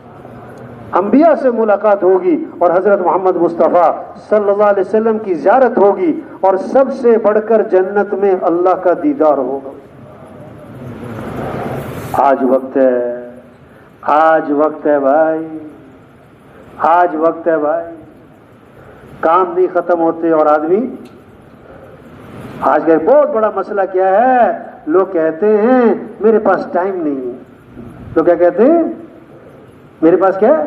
انبیاء سے ملاقات ہوگی، اور حضرت محمد مصطفیٰ صلی اللہ علیہ وسلم کی زیارت ہوگی، اور سب سے بڑھ کر جنت میں اللہ کا دیدار ہوگا۔ آج وقت ہے، آج وقت ہے بھائی، آج وقت ہے بھائی۔ کام نہیں ختم ہوتے اور آدمی، آج کا بہت بڑا مسئلہ کیا ہے، لوگ کہتے ہیں میرے پاس ٹائم نہیں ہے۔ لوگ کیا کہتے ہیں؟ میرے پاس کیا ہے؟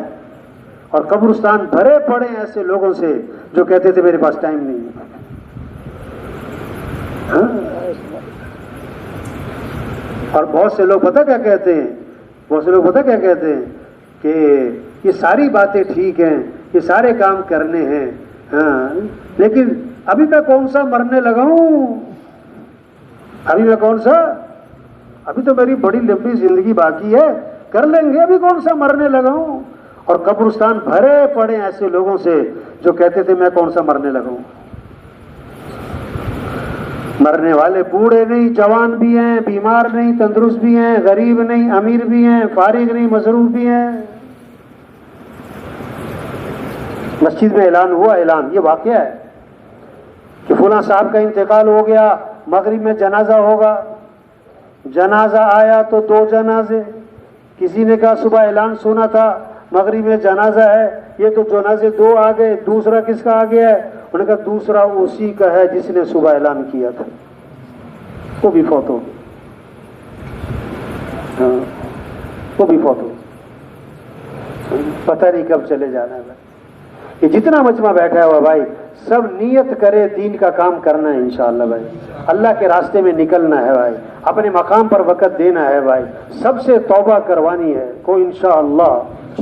اور قبرستان بھرے پڑے ہیں ایسے لوگوں سے جو کہتے تھے میرے پاس ٹائم نہیں ہے۔ اور بہت سے لوگ پتہ کیا کہتے ہیں، بہت سے لوگ پتہ کیا کہتے ہیں کہ یہ ساری باتیں ٹھیک ہیں، یہ سارے کام کرنے ہیں، ہاں، لیکن ابھی میں کون سا مرنے لگا ہوں، ابھی میں کون سا، ابھی تو میری بڑی لمبی زندگی باقی ہے، کر لیں گے، ابھی کون سا مرنے لگا ہوں۔ اور قبرستان بھرے پڑے ایسے لوگوں سے جو کہتے تھے میں کون سا مرنے لگا ہوں۔ مرنے والے بوڑھے نہیں، جوان بھی ہیں، بیمار نہیں، تندرست بھی ہیں، غریب نہیں، امیر بھی ہیں، فارغ نہیں، مصروف بھی ہیں۔ مسجد میں اعلان ہوا، اعلان یہ واقعہ ہے کہ فلاں صاحب کا انتقال ہو گیا، مغرب میں جنازہ ہوگا۔ جنازہ آیا تو 2 جنازے، کسی نے کہا صبح اعلان سنا تھا مغرب میں جنازہ ہے، یہ تو جنازے 2 آ گئے، دوسرا کس کا آ گیا ہے؟ انہوں نے کہا دوسرا اسی کا ہے جس نے صبح اعلان کیا تھا، وہ بھی فوت ہو گیا، وہ بھی فوت ہو گیا، پتہ نہیں کب چلے جانا ہے بھائی۔ یہ جتنا مجمع بیٹھا ہوا بھائی سب نیت کرے دین کا کام کرنا ہے انشاءاللہ بھائی، اللہ کے راستے میں نکلنا ہے بھائی، اپنے مقام پر وقت دینا ہے بھائی، سب سے توبہ کروانی ہے کو انشاءاللہ،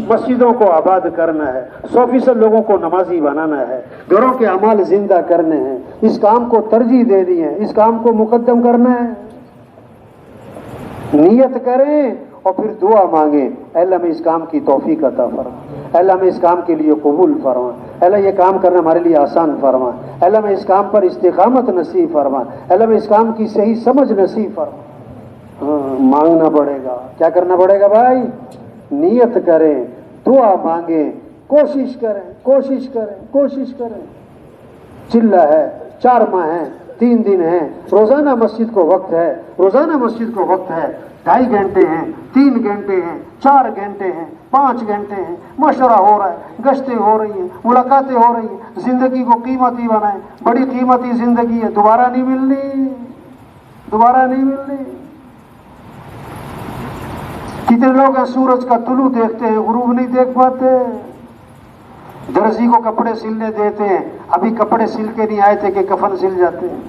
مسجدوں کو آباد کرنا ہے، 100% لوگوں کو نمازی بنانا ہے، گھروں کے اعمال زندہ کرنے ہیں، اس کام کو ترجیح دے دی ہے، اس کام کو مقدم کرنا ہے۔ نیت کریں اور پھر دعا مانگیں، اے اللہ میں اس کام کی توفیق عطا فرما، اے اللہ میں اس کام کے لیے قبول فرما، اے اللہ یہ کام کرنا ہمارے لیے آسان فرما، اے اللہ میں اس کام پر استقامت نصیب فرما، اے اللہ میں اس کام کی صحیح سمجھ نصیب فرما۔ مانگنا پڑے گا، کیا کرنا پڑے گا بھائی؟ نیت کریں، دعا مانگیں، کوشش کریں، کوشش کریں، کوشش کریں۔ چلہ ہے، 4 ماہ ہیں، 3 دن ہیں، روزانہ مسجد کو وقت ہے، روزانہ مسجد کو وقت ہے، 2.5 گھنٹے ہیں، 3 گھنٹے ہیں، 4 گھنٹے ہیں، 5 گھنٹے ہیں، مشورہ ہو رہا ہے، گشتیں ہو رہی ہیں، ملاقاتیں ہو رہی ہیں۔ زندگی کو قیمتی بنائیں، بڑی قیمتی زندگی ہے، دوبارہ نہیں ملنی، دوبارہ نہیں ملنی۔ کتنے لوگ ہیں سورج کا طلوع دیکھتے ہیں، غروب نہیں دیکھ پاتے۔ درزی کو کپڑے سلنے دیتے ہیں، ابھی کپڑے سل کے نہیں آئے تھے کہ کفن سل جاتے ہیں۔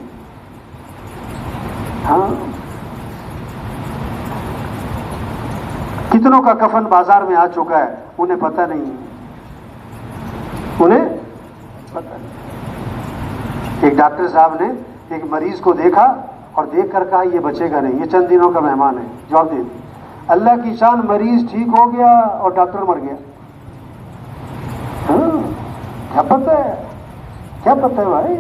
ہاں، کتنوں کا کفن بازار میں آ چکا ہے، انہیں پتہ نہیں ہے، انہیں پتہ نہیں۔ ایک ڈاکٹر صاحب نے ایک مریض کو دیکھا اور دیکھ کر کہا یہ بچے گا نہیں، یہ چند دنوں کا مہمان ہے، جواب دے دی۔ اللہ کی شان، مریض ٹھیک ہو گیا اور ڈاکٹر مر گیا۔ ہاں، کیا پتہ ہے، کیا پتہ ہے بھائی،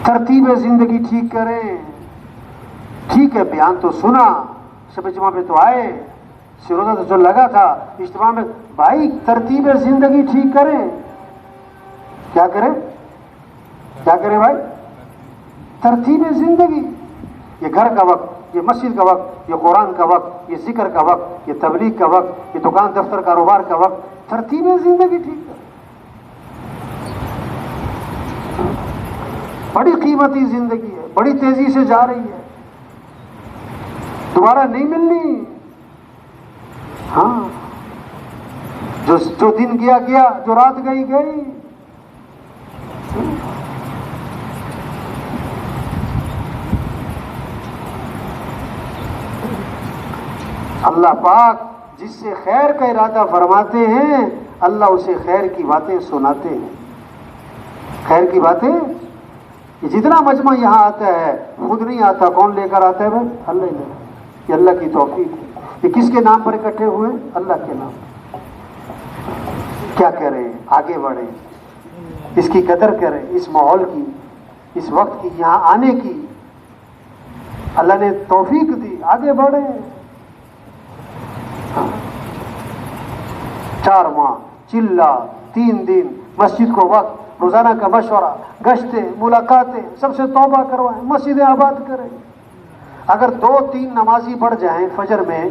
ترتیب زندگی ٹھیک کریں. ٹھیک ہے بیان تو سنا, شب اجتماع پہ تو آئے, سروزہ تو جو لگا تھا اجتماع میں, بھائی ترتیب زندگی ٹھیک کریں. کیا کریں, کیا کریں بھائی؟ ترتیب زندگی. یہ گھر کا وقت, یہ مسجد کا وقت, یہ قرآن کا وقت, یہ ذکر کا وقت, یہ تبلیغ کا وقت, یہ دکان دفتر کاروبار کا وقت. ترتیب زندگی ٹھیک کریں. بڑی قیمتی زندگی ہے, بڑی تیزی سے جا رہی ہے, دوبارہ نہیں ملنی. ہاں, جو دن گیا گیا, جو رات گئی گئی. اللہ پاک جس سے خیر کا ارادہ فرماتے ہیں, اللہ اسے خیر کی باتیں سناتے ہیں. خیر کی باتیں, یہ جتنا مجمع یہاں آتا ہے خود نہیں آتا, کون لے کر آتا ہے بھائی؟ اللہ ہی لے. یہ اللہ کی توفیق ہے. یہ کس کے نام پر اکٹھے ہوئے؟ اللہ کے نام. کیا کریں, آگے بڑھیں, اس کی قدر کریں, اس ماحول کی, اس وقت کی, یہاں آنے کی اللہ نے توفیق دی, آگے بڑھیں. 4 ماہ چلا, 3 دن مسجد کو وقت, روزانہ کا مشورہ, گشتیں, ملاقاتیں, سب سے توبہ کروائیں, مسجدیں آباد کریں. اگر 2-3 نمازی بڑھ جائیں فجر میں,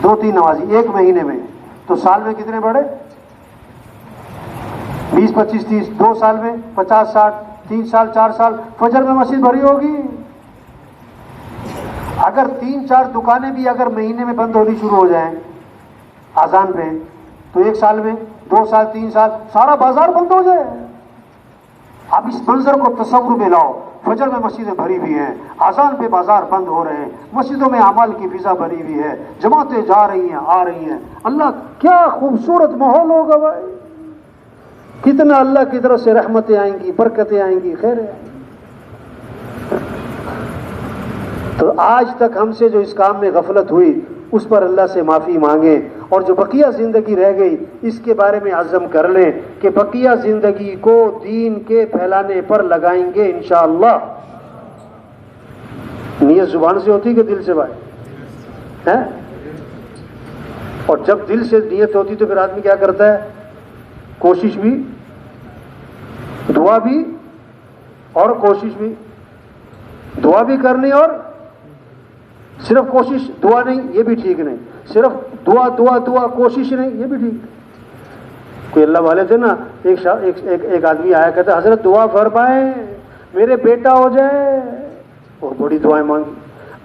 2-3 نمازی ایک مہینے میں, تو سال میں کتنے بڑھے؟ 20, 25, 30. 2 سال میں 50, 60. 3 سال, 4 سال فجر میں مسجد بھری ہوگی. اگر 3-4 دکانیں بھی اگر مہینے میں بند ہونی شروع ہو جائیں آذان پہ, تو 1 سال میں, 2 سال, 3 سال سارا بازار بند ہو جائے. آپ اس منظر کو تصور میں لاؤ, فجر میں مسجدیں بھری ہوئی ہیں, آذان پہ بازار بند ہو رہے ہیں, مسجدوں میں اعمال کی فضا بھری ہوئی ہے, جماعتیں جا رہی ہیں, آ رہی ہیں. اللہ, کیا خوبصورت ماحول ہوگا بھائی. کتنا اللہ کی طرف سے رحمتیں آئیں گی, برکتیں آئیں گی, خیریں آئیں گی. تو آج تک ہم سے جو اس کام میں غفلت ہوئی اس پر اللہ سے معافی مانگیں, اور جو بقیہ زندگی رہ گئی اس کے بارے میں عزم کر لیں کہ بقیہ زندگی کو دین کے پھیلانے پر لگائیں گے انشاءاللہ. نیت زبان سے ہوتی کہ دل سے بھائی ہے؟ اور جب دل سے نیت ہوتی تو پھر آدمی کیا کرتا ہے؟ کوشش بھی, دعا بھی, اور کوشش بھی. دعا بھی کرنی اور صرف کوشش, دعا نہیں, یہ بھی ٹھیک نہیں. صرف دعا دعا دعا, کوشش نہیں, یہ بھی ٹھیک. کوئی اللہ والے تھے نا, ایک آدمی آیا کہتا, حضرت دعا فرمائیں میرے بیٹا ہو جائے. بہت بڑی دعائیں مانگی.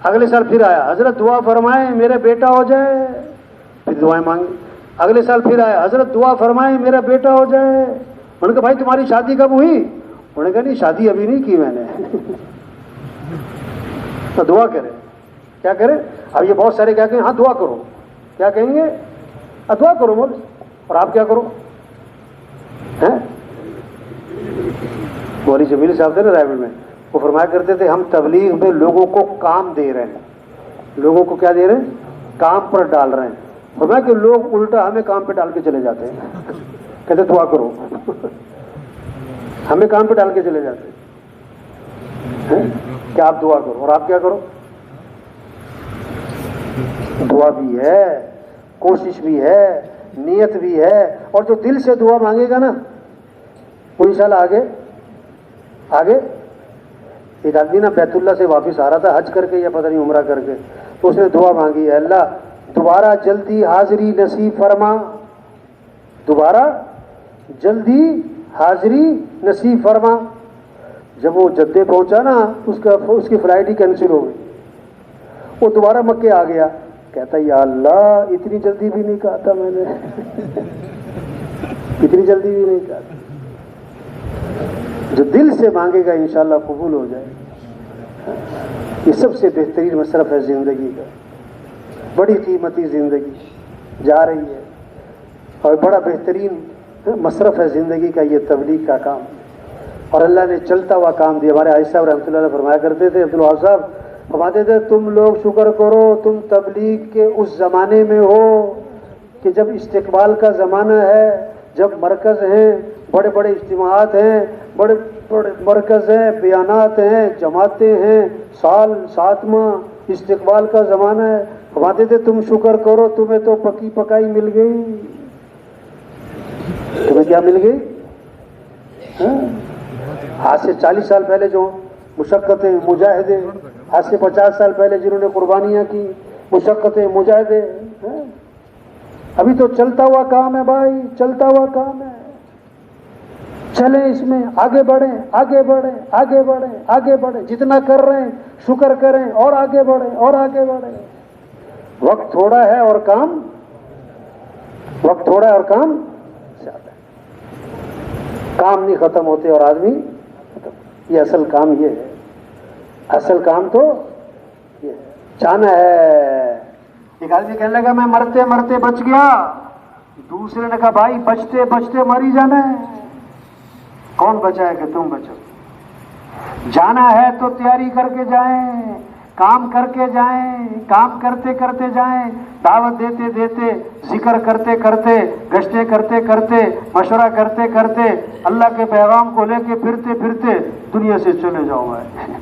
اگلے سال پھر آیا, حضرت دعا فرمائیں میرا بیٹا ہو جائے. پھر دعائیں مانگی. اگلے سال پھر آیا, حضرت دعا فرمائیں میرا بیٹا ہو جائے. انہوں نے کہا بھائی تمہاری شادی کب ہوئی؟ انہوں نے کہا نہیں, شادی ابھی نہیں کی میں نے. تو دعا کرے, کیا کرے؟ اب یہ بہت سارے کیا کہیں, ہاں دعا کرو. کیا کہیں گے؟ دعا کرو بول. اور آپ کیا کرو؟ مولوی جمیل صاحب تھے نا رائے میں, وہ فرمایا کرتے تھے ہم تبلیغ میں لوگوں کو کام دے رہے ہیں. لوگوں کو کیا دے رہے ہیں؟ کام پر ڈال رہے ہیں. فرمایا کہ لوگ الٹا ہمیں کام پہ ڈال کے چلے جاتے ہیں. کہتے دعا کرو. ہمیں کام پہ ڈال کے چلے جاتے ہیں کہ آپ دعا کرو. اور آپ کیا کرو؟ دعا بھی ہے, کوشش بھی ہے, نیت بھی ہے, اور جو دل سے دعا مانگے گا نا وہ انشاءاللہ آگے آگے. ایک آدمی نا بیت اللہ سے واپس آ رہا تھا حج کر کے یا پتہ نہیں عمرہ کر کے, تو اس نے دعا مانگی, ہے اللہ دوبارہ جلدی حاضری نصیب فرما. دوبارہ جلدی حاضری نصیب فرما. جب وہ جدے پہنچا نا اس کی فلائٹ ہی کینسل ہو گئی. وہ دوبارہ مکے آ گیا, کہتا یا اللہ اتنی جلدی بھی نہیں کہا تھا میں نے. اتنی جلدی بھی نہیں کہا تھا. جو دل سے مانگے گا انشاءاللہ قبول ہو جائے. یہ سب سے بہترین مصرف ہے زندگی کا. بڑی قیمتی زندگی جا رہی ہے, اور بڑا بہترین مصرف ہے زندگی کا یہ تبلیغ کا کام. اور اللہ نے چلتا ہوا کام دیا. ہمارے حاجی صاحب رحمۃ اللہ علیہ فرمایا کرتے تھے, عبدالوہاب صاحب فرماتے تھے تم لوگ شکر کرو تم تبلیغ کے اس زمانے میں ہو کہ جب استقبال کا زمانہ ہے، جب مرکز ہیں، بڑے بڑے اجتماعات ہیں، بڑے بڑے مرکز ہیں، بیانات ہیں، جماعتیں ہیں، سال 7واں استقبال کا زمانہ ہے، فرماتے تھے تم شکر کرو تمہیں تو پکی پکائی مل گئی۔ تمہیں کیا مل گئی؟ آج سے 40 سال پہلے جو مشقتیں، مجاہدے، آج سے 50 سال پہلے جنہوں نے قربانیاں کی، مشقتیں، مجاہدے، ابھی تو چلتا ہوا کام ہے بھائی، چلتا ہوا کام ہے۔ چلیں اس میں آگے بڑھیں، آگے بڑھیں، آگے بڑھیں، آگے بڑھیں، جتنا کر رہے ہیں شکر کریں اور آگے بڑھیں اور آگے بڑھیں۔ وقت تھوڑا ہے اور کام، وقت تھوڑا ہے اور کام زیادہ ہے۔ کام نہیں ختم ہوتے اور آدمی ختم۔ یہ اصل کام یہ ہے، اصل کام تو یہ ہے، جانا ہے۔ ایک آدمی کہنے لگا میں مرتے مرتے بچ گیا، دوسرے نے کہا بھائی بچتے بچتے مر ہی جانا ہے۔ کون بچائے کہ تم بچو؟ جانا ہے تو تیاری کر کے جائیں، کام کر کے جائیں، کام کرتے کرتے جائیں، دعوت دیتے دیتے، ذکر کرتے کرتے، گشتیں کرتے کرتے، مشورہ کرتے کرتے، اللہ کے پیغام کو لے کے پھرتے پھرتے دنیا سے چلے جاؤ بھائی۔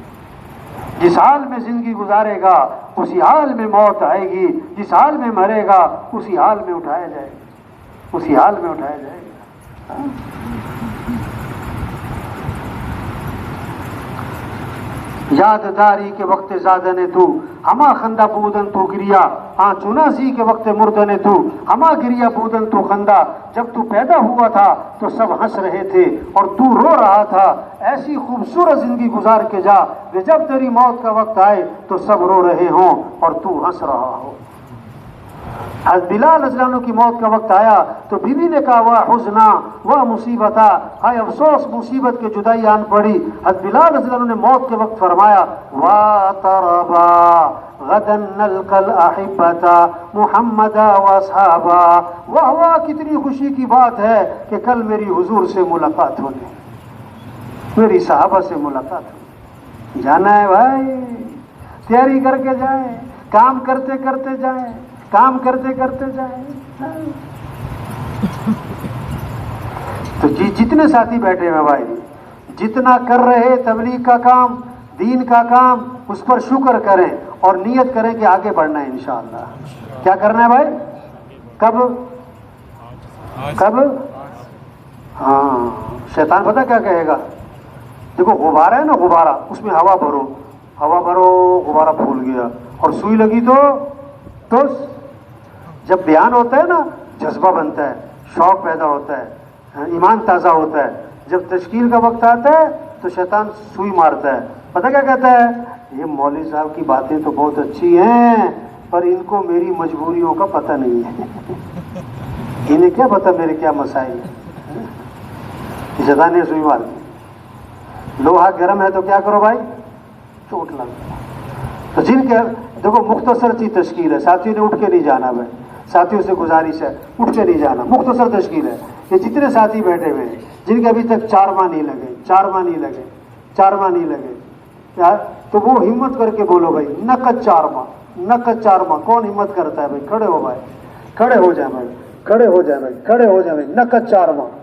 جس حال میں زندگی گزارے گا اسی حال میں موت آئے گی، جس حال میں مرے گا اسی حال میں اٹھایا جائے گا، اسی حال میں اٹھایا جائے گا۔ یاد داری کے وقت زادن تو ہما خندہ بودن تو گریا، ہاں چناسی کے وقت مردن تو ہما گریا بودن تو خندہ۔ جب تو پیدا ہوا تھا تو سب ہنس رہے تھے اور تو رو رہا تھا، ایسی خوبصورت زندگی گزار کے جا کہ جب تیری موت کا وقت آئے تو سب رو رہے ہوں اور تو ہنس رہا ہو۔ حضرت بلال رضی اللہ عنہ کی موت کا وقت آیا تو بیوی نے کہا واہ حزنا واہ مصیبتا، ہائے افسوس مصیبت کے جدائی آن پڑی۔ حضرت بلال رضی اللہ عنہ نے موت کے وقت فرمایا واہ طربا غدا نلقى الاحبتا محمدا واصحابا، واہ واہ کتنی خوشی کی بات ہے کہ کل میری حضور سے ملاقات ہونے، میری صحابہ سے ملاقات ہونے۔ جانا ہے بھائی، تیاری کر کے جائیں، کام کرتے کرتے جائیں، کام کرتے کرتے جائیں۔ تو جتنے ساتھی بیٹھے ہیں بھائی، جتنا کر رہے تبلیغ کا کام، دین کا کام، اس پر شکر کریں اور نیت کریں کہ آگے بڑھنا ہے انشاءاللہ۔ کیا کرنا ہے بھائی؟ کب کب؟ ہاں، شیطان پتہ کیا کہے گا؟ دیکھو غبارہ ہے نا، غبارہ، اس میں ہوا بھرو، ہوا بھرو، غبارہ پھول گیا اور سوئی لگی تو جب بیان ہوتا ہے نا جذبہ بنتا ہے، شوق پیدا ہوتا ہے، ایمان تازہ ہوتا ہے۔ جب تشکیل کا وقت آتا ہے تو شیطان سوئی مارتا ہے، پتہ کیا کہتا ہے؟ یہ مولوی صاحب کی باتیں تو بہت اچھی ہیں پر ان کو میری مجبوریوں کا پتہ نہیں ہے، انہیں کیا پتہ میرے کیا مسائل ہیں۔ شیطان نے سوئی مار دی۔ لوہا گرم ہے تو کیا کرو بھائی؟ چوٹ لگا۔ تو جن کے دیکھو مختصر سی تشکیل ہے، ساتھیوں نے اٹھ کے نہیں جانا بھائی، ساتھیوں سے گزارش ہے اٹھ کے نہیں جانا، مختصر تشکیل ہے۔ یہ جتنے ساتھی بیٹھے ہوئے ہیں جن کے ابھی تک 4 ماہ نہیں لگے، 4 ماہ نہیں لگے، 4 ماہ نہیں لگے کیا، تو وہ ہمت کر کے بولو بھائی نقد 4 ماہ، نقد 4 ماہ۔ کون ہمت کرتا ہے بھائی؟ کھڑے ہو بھائی، کھڑے ہو جائیں بھائی، کھڑے ہو جائیں بھائی، کھڑے ہو جائیں بھائی، نقد 4 ماہ۔